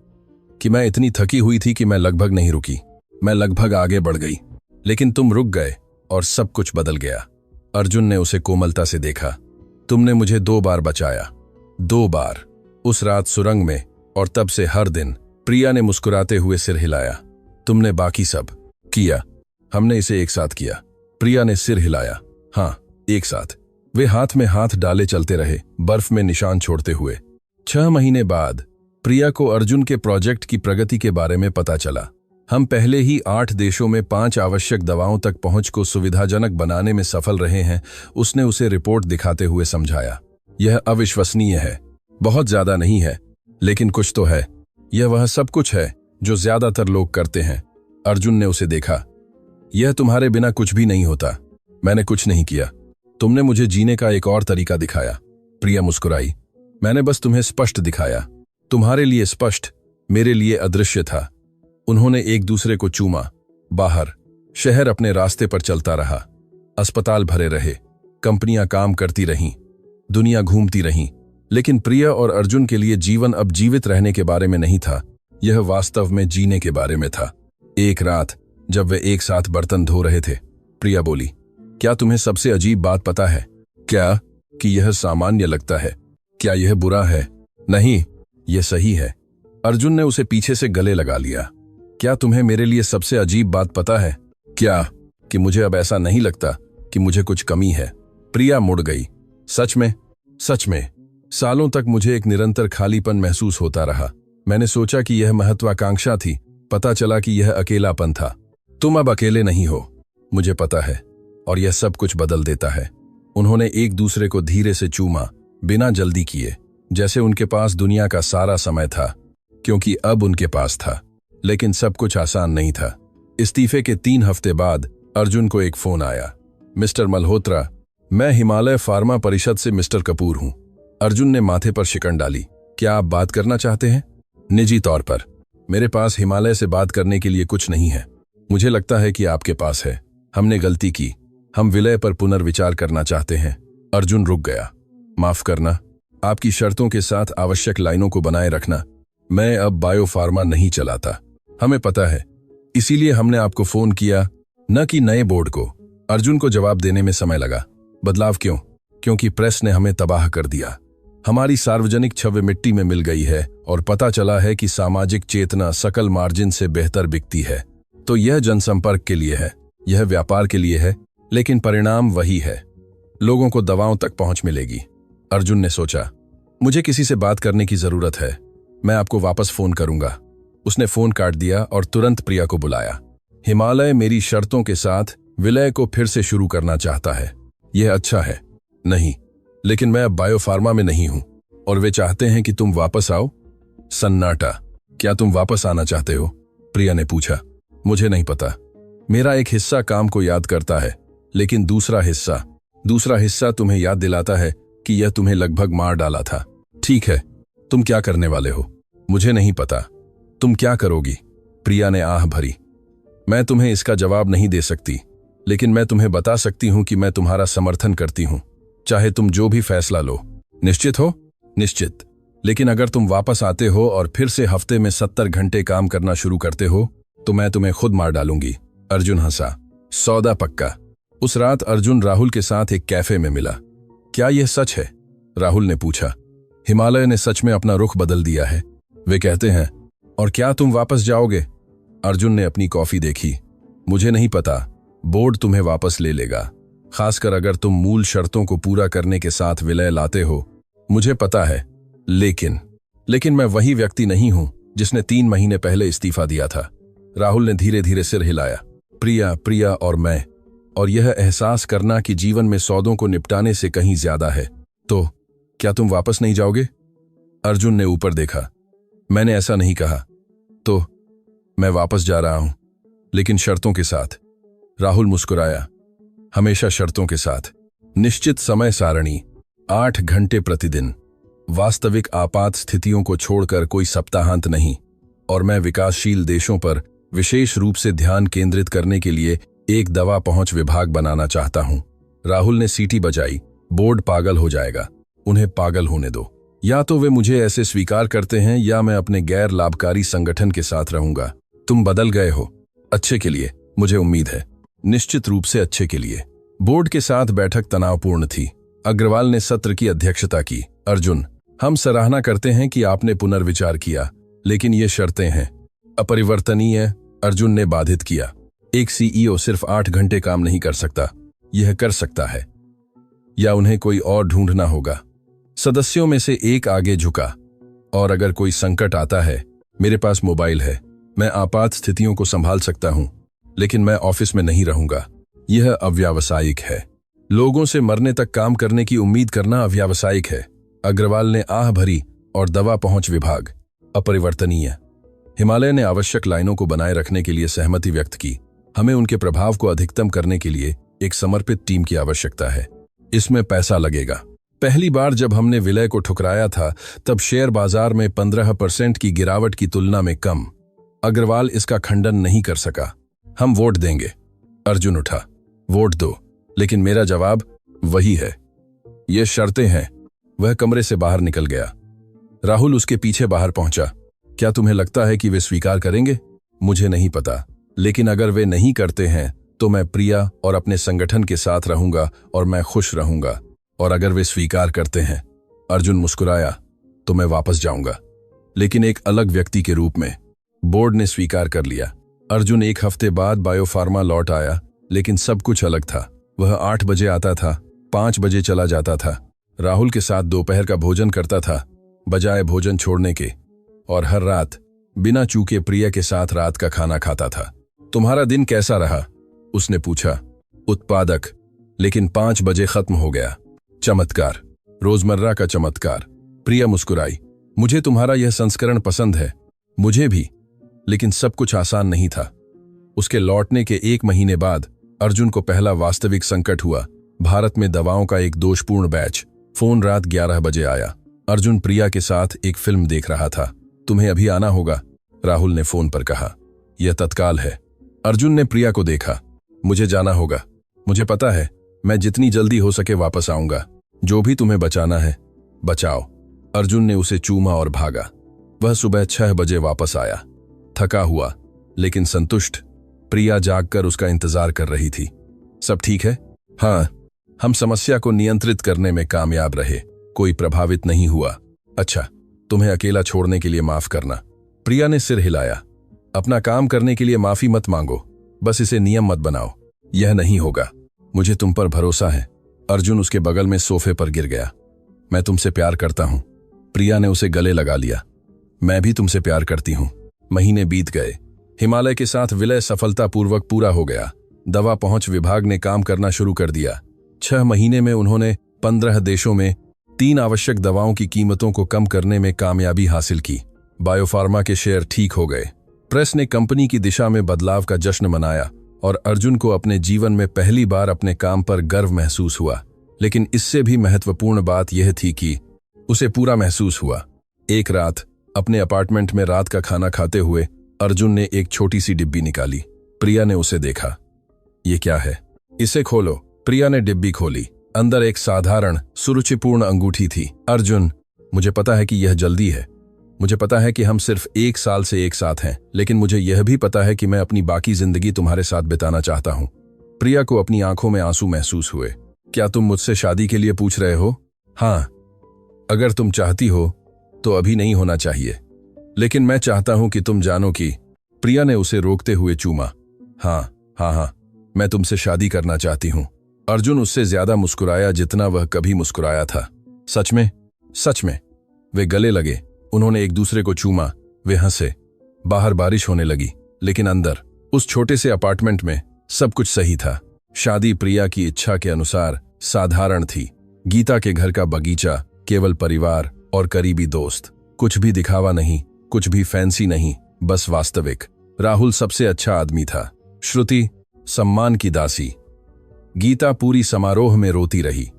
कि मैं इतनी थकी हुई थी कि मैं लगभग नहीं रुकी। मैं लगभग आगे बढ़ गई, लेकिन तुम रुक गए और सब कुछ बदल गया। अर्जुन ने उसे कोमलता से देखा। तुमने मुझे 2 बार बचाया, 2 बार। उस रात सुरंग में, और तब से हर दिन। प्रिया ने मुस्कुराते हुए सिर हिलाया। तुमने बाकी सब किया, हमने इसे एक साथ किया। प्रिया ने सिर हिलाया। हाँ, एक साथ। वे हाथ में हाथ डाले चलते रहे, बर्फ में निशान छोड़ते हुए। 6 महीने बाद प्रिया को अर्जुन के प्रोजेक्ट की प्रगति के बारे में पता चला। हम पहले ही 8 देशों में 5 आवश्यक दवाओं तक पहुंच को सुविधाजनक बनाने में सफल रहे हैं, उसने उसे रिपोर्ट दिखाते हुए समझाया। यह अविश्वसनीय है। बहुत ज्यादा नहीं है, लेकिन कुछ तो है। यह वह सब कुछ है जो ज्यादातर लोग करते हैं। अर्जुन ने उसे देखा। यह तुम्हारे बिना कुछ भी नहीं होता। मैंने कुछ नहीं किया, तुमने मुझे जीने का एक और तरीका दिखाया। प्रिया मुस्कुराई। मैंने बस तुम्हें स्पष्ट दिखाया। तुम्हारे लिए स्पष्ट, मेरे लिए अदृश्य था। उन्होंने एक दूसरे को चूमा। बाहर शहर अपने रास्ते पर चलता रहा। अस्पताल भरे रहे, कंपनियां काम करती रहीं, दुनिया घूमती रहीं, लेकिन प्रिया और अर्जुन के लिए जीवन अब जीवित रहने के बारे में नहीं था, यह वास्तव में जीने के बारे में था। एक रात जब वे एक साथ बर्तन धो रहे थे, प्रिया बोली, क्या तुम्हें सबसे अजीब बात पता है? क्या? कि यह सामान्य लगता है। क्या यह बुरा है? नहीं, यह सही है। अर्जुन ने उसे पीछे से गले लगा लिया। क्या तुम्हें मेरे लिए सबसे अजीब बात पता है? क्या? कि मुझे अब ऐसा नहीं लगता कि मुझे कुछ कमी है। प्रिया मुड़ गई। सच में? सच में। सालों तक मुझे एक निरंतर खालीपन महसूस होता रहा। मैंने सोचा कि यह महत्वाकांक्षा थी, पता चला कि यह अकेलापन था। तुम अब अकेले नहीं हो, मुझे पता है, और यह सब कुछ बदल देता है। उन्होंने एक दूसरे को धीरे से चूमा, बिना जल्दी किए, जैसे उनके पास दुनिया का सारा समय था, क्योंकि अब उनके पास था। लेकिन सब कुछ आसान नहीं था। इस्तीफे के 3 हफ्ते बाद अर्जुन को एक फोन आया। मिस्टर मल्होत्रा, मैं हिमालय फार्मा परिषद से मिस्टर कपूर हूं। अर्जुन ने माथे पर शिकन डाली। क्या आप बात करना चाहते हैं? निजी तौर पर। मेरे पास हिमालय से बात करने के लिए कुछ नहीं है। मुझे लगता है कि आपके पास है। हमने गलती की। हम विलय पर पुनर्विचार करना चाहते हैं। अर्जुन रुक गया। माफ करना, आपकी शर्तों के साथ आवश्यक लाइनों को बनाए रखना। मैं अब बायोफार्मा नहीं चलाता। हमें पता है, इसीलिए हमने आपको फोन किया, न कि नए बोर्ड को। अर्जुन को जवाब देने में समय लगा। बदलाव क्यों? क्योंकि प्रेस ने हमें तबाह कर दिया। हमारी सार्वजनिक छवि मिट्टी में मिल गई है और पता चला है कि सामाजिक चेतना सकल मार्जिन से बेहतर बिकती है। तो यह जनसंपर्क के लिए है, यह व्यापार के लिए है, लेकिन परिणाम वही है। लोगों को दवाओं तक पहुंच मिलेगी। अर्जुन ने सोचा, मुझे किसी से बात करने की जरूरत है। मैं आपको वापस फोन करूंगा। उसने फोन काट दिया और तुरंत प्रिया को बुलाया। हिमालय मेरी शर्तों के साथ विलय को फिर से शुरू करना चाहता है। यह अच्छा है। नहीं, लेकिन मैं अब बायोफार्मा में नहीं हूं और वे चाहते हैं कि तुम वापस आओ। सन्नाटा। क्या तुम वापस आना चाहते हो? प्रिया ने पूछा। मुझे नहीं पता। मेरा एक हिस्सा काम को याद करता है, लेकिन दूसरा हिस्सा तुम्हें याद दिलाता है कि यह तुम्हें लगभग मार डाला था। ठीक है, तुम क्या करने वाले हो? मुझे नहीं पता। तुम क्या करोगी? प्रिया ने आह भरी। मैं तुम्हें इसका जवाब नहीं दे सकती, लेकिन मैं तुम्हें बता सकती हूं कि मैं तुम्हारा समर्थन करती हूं, चाहे तुम जो भी फैसला लो। निश्चित हो? निश्चित। लेकिन अगर तुम वापस आते हो और फिर से हफ्ते में 70 घंटे काम करना शुरू करते हो, तो मैं तुम्हें खुद मार डालूंगी। अर्जुन हंसा। सौदा पक्का। उस रात अर्जुन राहुल के साथ एक कैफे में मिला। क्या यह सच है? राहुल ने पूछा। हिमालय ने सच में अपना रुख बदल दिया है, वे कहते हैं। और क्या तुम वापस जाओगे? अर्जुन ने अपनी कॉफी देखी। मुझे नहीं पता। बोर्ड तुम्हें वापस ले लेगा, खासकर अगर तुम मूल शर्तों को पूरा करने के साथ विलय लाते हो। मुझे पता है, लेकिन मैं वही व्यक्ति नहीं हूं जिसने 3 महीने पहले इस्तीफा दिया था। राहुल ने धीरे धीरे सिर हिलाया। प्रिया और मैं, और यह एहसास करना कि जीवन में सौदों को निपटाने से कहीं ज्यादा है। तो क्या तुम वापस नहीं जाओगे? अर्जुन ने ऊपर देखा। मैंने ऐसा नहीं कहा। तो मैं वापस जा रहा हूं, लेकिन शर्तों के साथ। राहुल मुस्कुराया। हमेशा शर्तों के साथ। निश्चित समय सारणी, 8 घंटे प्रतिदिन, वास्तविक आपात स्थितियों को छोड़कर कोई सप्ताहांत नहीं, और मैं विकासशील देशों पर विशेष रूप से ध्यान केंद्रित करने के लिए एक दवा पहुंच विभाग बनाना चाहता हूं। राहुल ने सीटी बजाई। बोर्ड पागल हो जाएगा। उन्हें पागल होने दो। या तो वे मुझे ऐसे स्वीकार करते हैं या मैं अपने गैर लाभकारी संगठन के साथ रहूंगा। तुम बदल गए हो, अच्छे के लिए, मुझे उम्मीद है। निश्चित रूप से अच्छे के लिए। बोर्ड के साथ बैठक तनावपूर्ण थी। अग्रवाल ने सत्र की अध्यक्षता की। अर्जुन, हम सराहना करते हैं कि आपने पुनर्विचार किया, लेकिन ये शर्तें हैं अपरिवर्तनीय। अर्जुन ने बाधित किया। एक सीईओ सिर्फ 8 घंटे काम नहीं कर सकता। यह कर सकता है, या उन्हें कोई और ढूंढना होगा। सदस्यों में से एक आगे झुका। और अगर कोई संकट आता है, मेरे पास मोबाइल है। मैं आपात स्थितियों को संभाल सकता हूं, लेकिन मैं ऑफिस में नहीं रहूंगा। यह अव्यावसायिक है। लोगों से मरने तक काम करने की उम्मीद करना अव्यावसायिक है। अग्रवाल ने आह भरी। और दवा पहुंच विभाग, अपरिवर्तनीय। हिमालय ने आवश्यक लाइनों को बनाए रखने के लिए सहमति व्यक्त की। हमें उनके प्रभाव को अधिकतम करने के लिए एक समर्पित टीम की आवश्यकता है। इसमें पैसा लगेगा। पहली बार जब हमने विलय को ठुकराया था, तब शेयर बाजार में 15% की गिरावट की तुलना में कम। अग्रवाल इसका खंडन नहीं कर सका। हम वोट देंगे। अर्जुन उठा। वोट दो, लेकिन मेरा जवाब वही है। ये शर्तें हैं। वह कमरे से बाहर निकल गया। राहुल उसके पीछे बाहर पहुंचा। क्या तुम्हें लगता है कि वे स्वीकार करेंगे? मुझे नहीं पता, लेकिन अगर वे नहीं करते हैं तो मैं प्रिया और अपने संगठन के साथ रहूंगा और मैं खुश रहूंगा। और अगर वे स्वीकार करते हैं, अर्जुन मुस्कुराया, तो मैं वापस जाऊंगा, लेकिन एक अलग व्यक्ति के रूप में। बोर्ड ने स्वीकार कर लिया। अर्जुन 1 हफ्ते बाद बायोफार्मा लौट आया, लेकिन सब कुछ अलग था। वह 8 बजे आता था, 5 बजे चला जाता था। राहुल के साथ दोपहर का भोजन करता था, बजाय भोजन छोड़ने के, और हर रात बिना चूके प्रिया के साथ रात का खाना खाता था। तुम्हारा दिन कैसा रहा? उसने पूछा। उत्पादक, लेकिन 5 बजे खत्म हो गया। चमत्कार, रोजमर्रा का चमत्कार। प्रिया मुस्कुराई। मुझे तुम्हारा यह संस्करण पसंद है। मुझे भी। लेकिन सब कुछ आसान नहीं था। उसके लौटने के 1 महीने बाद अर्जुन को पहला वास्तविक संकट हुआ। भारत में दवाओं का एक दोषपूर्ण बैच। फोन रात 11 बजे आया। अर्जुन प्रिया के साथ एक फिल्म देख रहा था। तुम्हें अभी आना होगा, राहुल ने फोन पर कहा। यह तत्काल है। अर्जुन ने प्रिया को देखा। मुझे जाना होगा। मुझे पता है, मैं जितनी जल्दी हो सके वापस आऊंगा। जो भी तुम्हें बचाना है बचाओ। अर्जुन ने उसे चूमा और भागा। वह सुबह 6 बजे वापस आया, थका हुआ लेकिन संतुष्ट। प्रिया जागकर उसका इंतजार कर रही थी। सब ठीक है? हाँ, हम समस्या को नियंत्रित करने में कामयाब रहे। कोई प्रभावित नहीं हुआ। अच्छा, तुम्हें अकेला छोड़ने के लिए माफ करना। प्रिया ने सिर हिलाया। अपना काम करने के लिए माफी मत मांगो, बस इसे नियम मत बनाओ। यह नहीं होगा। मुझे तुम पर भरोसा है। अर्जुन उसके बगल में सोफे पर गिर गया। मैं तुमसे प्यार करता हूं। प्रिया ने उसे गले लगा लिया। मैं भी तुमसे प्यार करती हूं। महीने बीत गए। हिमालय के साथ विलय सफलतापूर्वक पूरा हो गया। दवा पहुंच विभाग ने काम करना शुरू कर दिया। 6 महीने में उन्होंने 15 देशों में 3 आवश्यक दवाओं की कीमतों को कम करने में कामयाबी हासिल की। बायोफार्मा के शेयर ठीक हो गए। प्रेस ने कंपनी की दिशा में बदलाव का जश्न मनाया और अर्जुन को अपने जीवन में पहली बार अपने काम पर गर्व महसूस हुआ। लेकिन इससे भी महत्वपूर्ण बात यह थी कि उसे पूरा महसूस हुआ। एक रात अपने अपार्टमेंट में रात का खाना खाते हुए अर्जुन ने एक छोटी सी डिब्बी निकाली। प्रिया ने उसे देखा। ये क्या है? इसे खोलो। प्रिया ने डिब्बी खोली। अंदर एक साधारण सुरुचिपूर्ण अंगूठी थी। अर्जुन, मुझे पता है कि यह जल्दी है। मुझे पता है कि हम सिर्फ 1 साल से एक साथ हैं, लेकिन मुझे यह भी पता है कि मैं अपनी बाकी जिंदगी तुम्हारे साथ बिताना चाहता हूं। प्रिया को अपनी आंखों में आंसू महसूस हुए। क्या तुम मुझसे शादी के लिए पूछ रहे हो? हाँ, अगर तुम चाहती हो तो अभी नहीं होना चाहिए, लेकिन मैं चाहता हूं कि तुम जानो कि। प्रिया ने उसे रोकते हुए चूमा। हाँ, मैं तुमसे शादी करना चाहती हूं। अर्जुन उससे ज्यादा मुस्कुराया जितना वह कभी मुस्कुराया था। सच में? सच में। वे गले लगे। उन्होंने एक दूसरे को चूमा। वे हंसे। बाहर बारिश होने लगी, लेकिन अंदर उस छोटे से अपार्टमेंट में सब कुछ सही था। शादी प्रिया की इच्छा के अनुसार साधारण थी। गीता के घर का बगीचा, केवल परिवार और करीबी दोस्त। कुछ भी दिखावा नहीं, कुछ भी फैंसी नहीं, बस वास्तविक। राहुल सबसे अच्छा आदमी था। श्रुति सम्मान की दासी। गीता पूरी समारोह में रोती रही।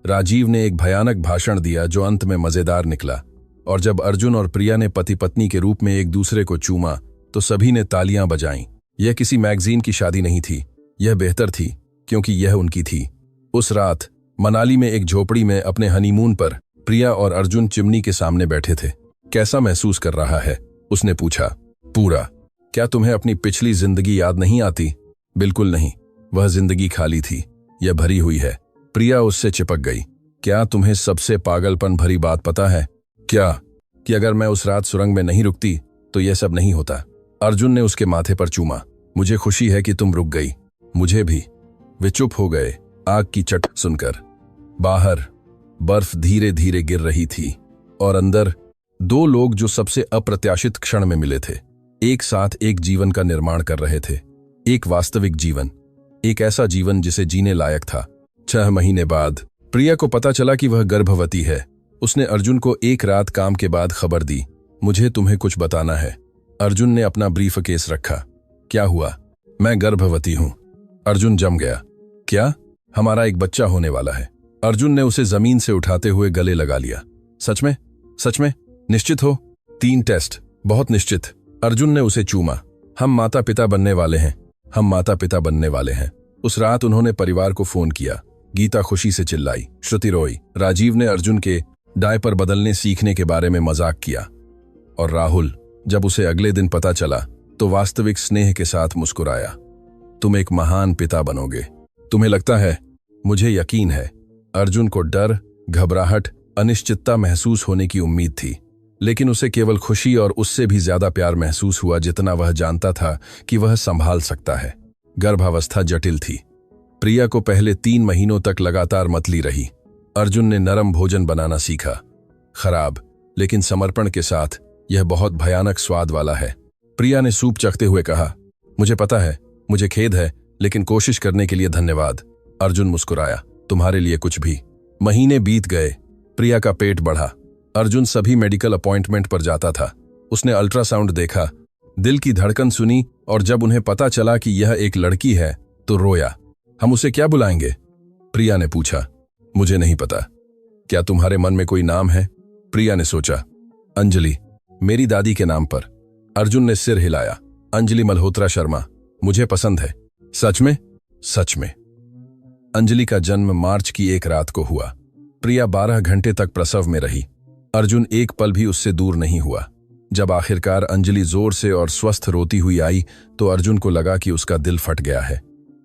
राजीव ने एक भयानक भाषण दिया जो अंत में मजेदार निकला। और जब अर्जुन और प्रिया ने पति पत्नी के रूप में एक दूसरे को चूमा तो सभी ने तालियां बजाईं। यह किसी मैगजीन की शादी नहीं थी। यह बेहतर थी क्योंकि यह उनकी थी। उस रात मनाली में एक झोपड़ी में अपने हनीमून पर प्रिया और अर्जुन चिमनी के सामने बैठे थे। कैसा महसूस कर रहा है? उसने पूछा। पूरा। क्या तुम्हें अपनी पिछली जिंदगी याद नहीं आती? बिल्कुल नहीं। वह जिंदगी खाली थी। यह भरी हुई है। प्रिया उससे चिपक गई। क्या तुम्हें सबसे पागलपन भरी बात पता है? क्या? कि अगर मैं उस रात सुरंग में नहीं रुकती तो यह सब नहीं होता। अर्जुन ने उसके माथे पर चूमा। मुझे खुशी है कि तुम रुक गई। मुझे भी। वे चुप हो गए, आग की चट सुनकर। बाहर बर्फ धीरे धीरे गिर रही थी और अंदर 2 लोग जो सबसे अप्रत्याशित क्षण में मिले थे, एक साथ एक जीवन का निर्माण कर रहे थे। एक वास्तविक जीवन, एक ऐसा जीवन जिसे जीने लायक था। 6 महीने बाद प्रिया को पता चला कि वह गर्भवती है। उसने अर्जुन को एक रात काम के बाद खबर दी। मुझे तुम्हें कुछ बताना है। अर्जुन ने अपना ब्रीफ केस रखा। क्या हुआ? मैं गर्भवती हूं। अर्जुन जम गया। क्या? हमारा एक बच्चा होने वाला है। अर्जुन ने उसे जमीन से उठाते हुए गले लगा लिया। सच में? सच में? निश्चित हो? 3 टेस्ट। बहुत निश्चित। अर्जुन ने उसे चूमा। हम माता पिता बनने वाले हैं। हम माता पिता बनने वाले हैं। उस रात उन्होंने परिवार को फोन किया। गीता खुशी से चिल्लाई। श्रुति रोई। राजीव ने अर्जुन के डायपर बदलने सीखने के बारे में मजाक किया। और राहुल, जब उसे अगले दिन पता चला तो वास्तविक स्नेह के साथ मुस्कुराया। तुम एक महान पिता बनोगे। तुम्हें लगता है? मुझे यकीन है। अर्जुन को डर, घबराहट, अनिश्चितता महसूस होने की उम्मीद थी, लेकिन उसे केवल खुशी और उससे भी ज्यादा प्यार महसूस हुआ जितना वह जानता था कि वह संभाल सकता है। गर्भावस्था जटिल थी। प्रिया को पहले 3 महीनों तक लगातार मतली रही। अर्जुन ने नरम भोजन बनाना सीखा। खराब, लेकिन समर्पण के साथ। यह बहुत भयानक स्वाद वाला है। प्रिया ने सूप चखते हुए कहा। मुझे पता है, मुझे खेद है, लेकिन कोशिश करने के लिए धन्यवाद। अर्जुन मुस्कुराया। तुम्हारे लिए कुछ भी। महीने बीत गए। प्रिया का पेट बढ़ा। अर्जुन सभी मेडिकल अपॉइंटमेंट पर जाता था। उसने अल्ट्रासाउंड देखा। दिल की धड़कन सुनी और जब उन्हें पता चला कि यह एक लड़की है तो रोया। हम उसे क्या बुलाएंगे? प्रिया ने पूछा। मुझे नहीं पता। क्या तुम्हारे मन में कोई नाम है? प्रिया ने सोचा। अंजलि, मेरी दादी के नाम पर। अर्जुन ने सिर हिलाया। अंजलि मल्होत्रा शर्मा मुझे पसंद है। सच में? सच में। अंजलि का जन्म मार्च की एक रात को हुआ। प्रिया 12 घंटे तक प्रसव में रही। अर्जुन एक पल भी उससे दूर नहीं हुआ। जब आखिरकार अंजलि जोर से और स्वस्थ रोती हुई आई तो अर्जुन को लगा कि उसका दिल फट गया है।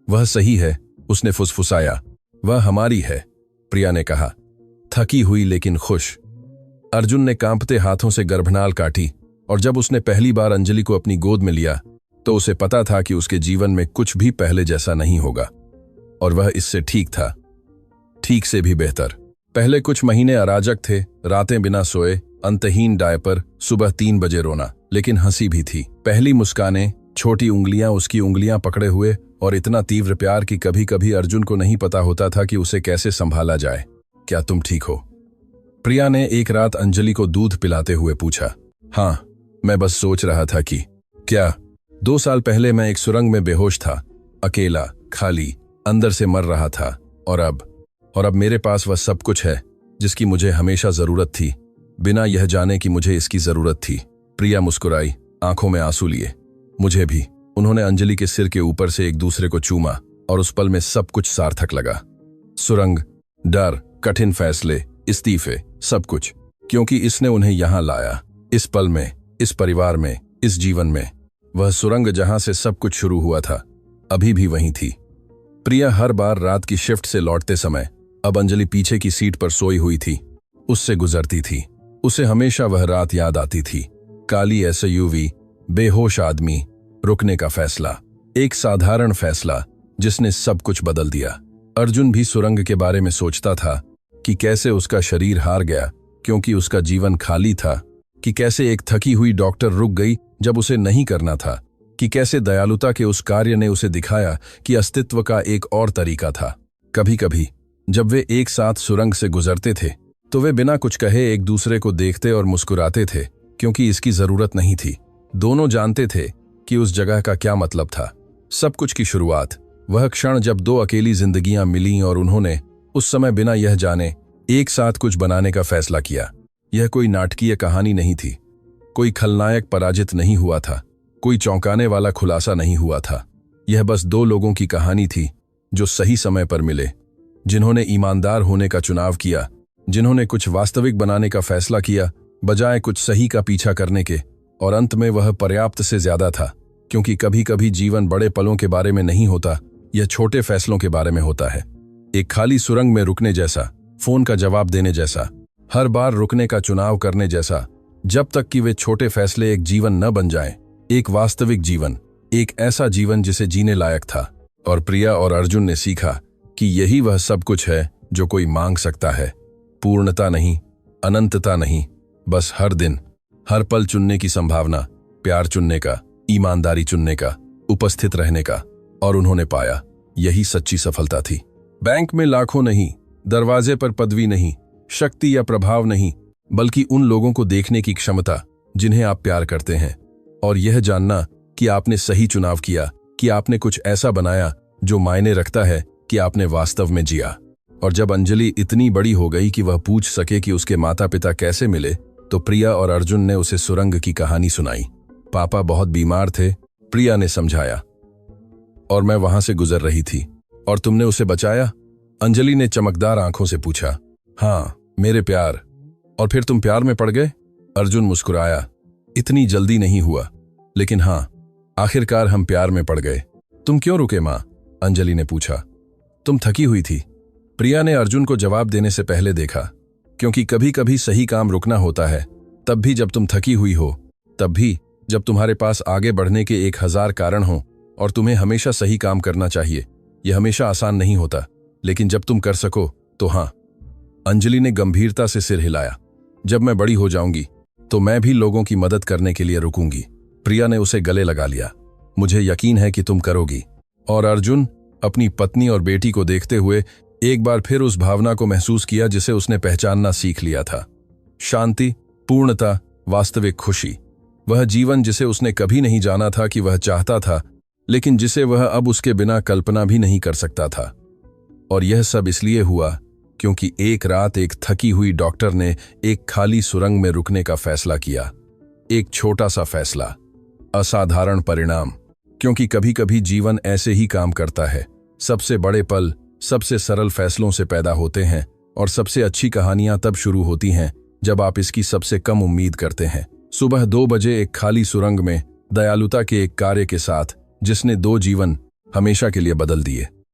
वह सही है, उसने फुसफुसाया। वह हमारी है, प्रिया ने कहा, थकी हुई लेकिन खुश। अर्जुन ने कांपते हाथों से गर्भनाल काटी और जब उसने पहली बार अंजलि को अपनी गोद में लिया तो उसे पता था कि उसके जीवन में कुछ भी पहले जैसा नहीं होगा। और वह इससे ठीक था, ठीक से भी बेहतर। पहले कुछ महीने अराजक थे, रातें बिना सोए, अंतहीन डायपर, सुबह 3 बजे रोना, लेकिन हंसी भी थी। पहली मुस्कानें, छोटी उंगलियां उसकी उंगलियां पकड़े हुए और इतना तीव्र प्यार कि कभी कभी अर्जुन को नहीं पता होता था कि उसे कैसे संभाला जाए। क्या तुम ठीक हो? प्रिया ने एक रात अंजलि को दूध पिलाते हुए पूछा। हाँ, मैं बस सोच रहा था कि क्या 2 साल पहले मैं एक सुरंग में बेहोश था, अकेला, खाली, अंदर से मर रहा था। और अब मेरे पास वह सब कुछ है जिसकी मुझे हमेशा जरूरत थी, बिना यह जाने कि मुझे इसकी जरूरत थी। प्रिया मुस्कुराई, आंखों में आंसू लिए। मुझे भी। उन्होंने अंजलि के सिर के ऊपर से एक दूसरे को चूमा और उस पल में सब कुछ सार्थक लगा। सुरंग, डर, कठिन फैसले, इस्तीफे, सब कुछ, क्योंकि इसने उन्हें यहां लाया, इस पल में, इस परिवार में, इस जीवन में। वह सुरंग जहां से सब कुछ शुरू हुआ था, अभी भी वहीं थी। प्रिया हर बार रात की शिफ्ट से लौटते समय, अब अंजलि पीछे की सीट पर सोई हुई थी, उससे गुजरती थी। उसे हमेशा वह रात याद आती थी। काली एसयूवी, बेहोश आदमी, रुकने का फैसला, एक साधारण फैसला जिसने सब कुछ बदल दिया। अर्जुन भी सुरंग के बारे में सोचता था कि कैसे उसका शरीर हार गया क्योंकि उसका जीवन खाली था, कि कैसे एक थकी हुई डॉक्टर रुक गई जब उसे नहीं करना था, कि कैसे दयालुता के उस कार्य ने उसे दिखाया कि अस्तित्व का एक और तरीका था। कभी कभी जब वे एक साथ सुरंग से गुजरते थे तो वे बिना कुछ कहे एक दूसरे को देखते और मुस्कुराते थे, क्योंकि इसकी जरूरत नहीं थी। दोनों जानते थे कि उस जगह का क्या मतलब था। सब कुछ की शुरुआत, वह क्षण जब 2 अकेली जिंदगियां मिलीं और उन्होंने उस समय बिना यह जाने एक साथ कुछ बनाने का फैसला किया। यह कोई नाटकीय कहानी नहीं थी, कोई खलनायक पराजित नहीं हुआ था, कोई चौंकाने वाला खुलासा नहीं हुआ था। यह बस 2 लोगों की कहानी थी जो सही समय पर मिले, जिन्होंने ईमानदार होने का चुनाव किया, जिन्होंने कुछ वास्तविक बनाने का फैसला किया बजाय कुछ सही का पीछा करने के। और अंत में वह पर्याप्त से ज्यादा था, क्योंकि कभी कभी जीवन बड़े पलों के बारे में नहीं होता, यह छोटे फैसलों के बारे में होता है। एक खाली सुरंग में रुकने जैसा, फोन का जवाब देने जैसा, हर बार रुकने का चुनाव करने जैसा, जब तक कि वे छोटे फैसले एक जीवन न बन जाएं, एक वास्तविक जीवन, एक ऐसा जीवन जिसे जीने लायक था। और प्रिया और अर्जुन ने सीखा कि यही वह सब कुछ है जो कोई मांग सकता है। पूर्णता नहीं, अनंतता नहीं, बस हर दिन, हर पल चुनने की संभावना, प्यार चुनने का, ईमानदारी चुनने का, उपस्थित रहने का। और उन्होंने पाया, यही सच्ची सफलता थी। बैंक में लाखों नहीं, दरवाजे पर पदवी नहीं, शक्ति या प्रभाव नहीं, बल्कि उन लोगों को देखने की क्षमता जिन्हें आप प्यार करते हैं, और यह जानना कि आपने सही चुनाव किया, कि आपने कुछ ऐसा बनाया जो मायने रखता है, कि आपने वास्तव में जिया। और जब अंजलि इतनी बड़ी हो गई कि वह पूछ सके कि उसके माता पिता कैसे मिले, तो प्रिया और अर्जुन ने उसे सुरंग की कहानी सुनाई। पापा बहुत बीमार थे, प्रिया ने समझाया, और मैं वहां से गुजर रही थी। और तुमने उसे बचाया? अंजलि ने चमकदार आंखों से पूछा। हाँ, मेरे प्यार। और फिर तुम प्यार में पड़ गए? अर्जुन मुस्कुराया। इतनी जल्दी नहीं हुआ, लेकिन हाँ, आखिरकार हम प्यार में पड़ गए। तुम क्यों रुके मां? अंजलि ने पूछा। तुम थकी हुई थी। प्रिया ने अर्जुन को जवाब देने से पहले देखा, क्योंकि कभी कभी सही काम रुकना होता है, तब भी जब तुम थकी हुई हो, तब भी जब तुम्हारे पास आगे बढ़ने के 1000 कारण हो, और तुम्हें हमेशा सही काम करना चाहिए। यह हमेशा आसान नहीं होता, लेकिन जब तुम कर सको तो हाँ। अंजलि ने गंभीरता से सिर हिलाया। जब मैं बड़ी हो जाऊंगी तो मैं भी लोगों की मदद करने के लिए रुकूंगी। प्रिया ने उसे गले लगा लिया। मुझे यकीन है कि तुम करोगी। और अर्जुन अपनी पत्नी और बेटी को देखते हुए एक बार फिर उस भावना को महसूस किया जिसे उसने पहचानना सीख लिया था। शांति, पूर्णता, वास्तविक खुशी। वह जीवन जिसे उसने कभी नहीं जाना था कि वह चाहता था, लेकिन जिसे वह अब उसके बिना कल्पना भी नहीं कर सकता था। और यह सब इसलिए हुआ क्योंकि एक रात एक थकी हुई डॉक्टर ने एक खाली सुरंग में रुकने का फैसला किया। एक छोटा सा फैसला, असाधारण परिणाम। क्योंकि कभी कभी जीवन ऐसे ही काम करता है। सबसे बड़े पल सबसे सरल फैसलों से पैदा होते हैं, और सबसे अच्छी कहानियां तब शुरू होती हैं जब आप इसकी सबसे कम उम्मीद करते हैं। सुबह 2 बजे एक खाली सुरंग में दयालुता के एक कार्य के साथ जिसने 2 जीवन हमेशा के लिए बदल दिए।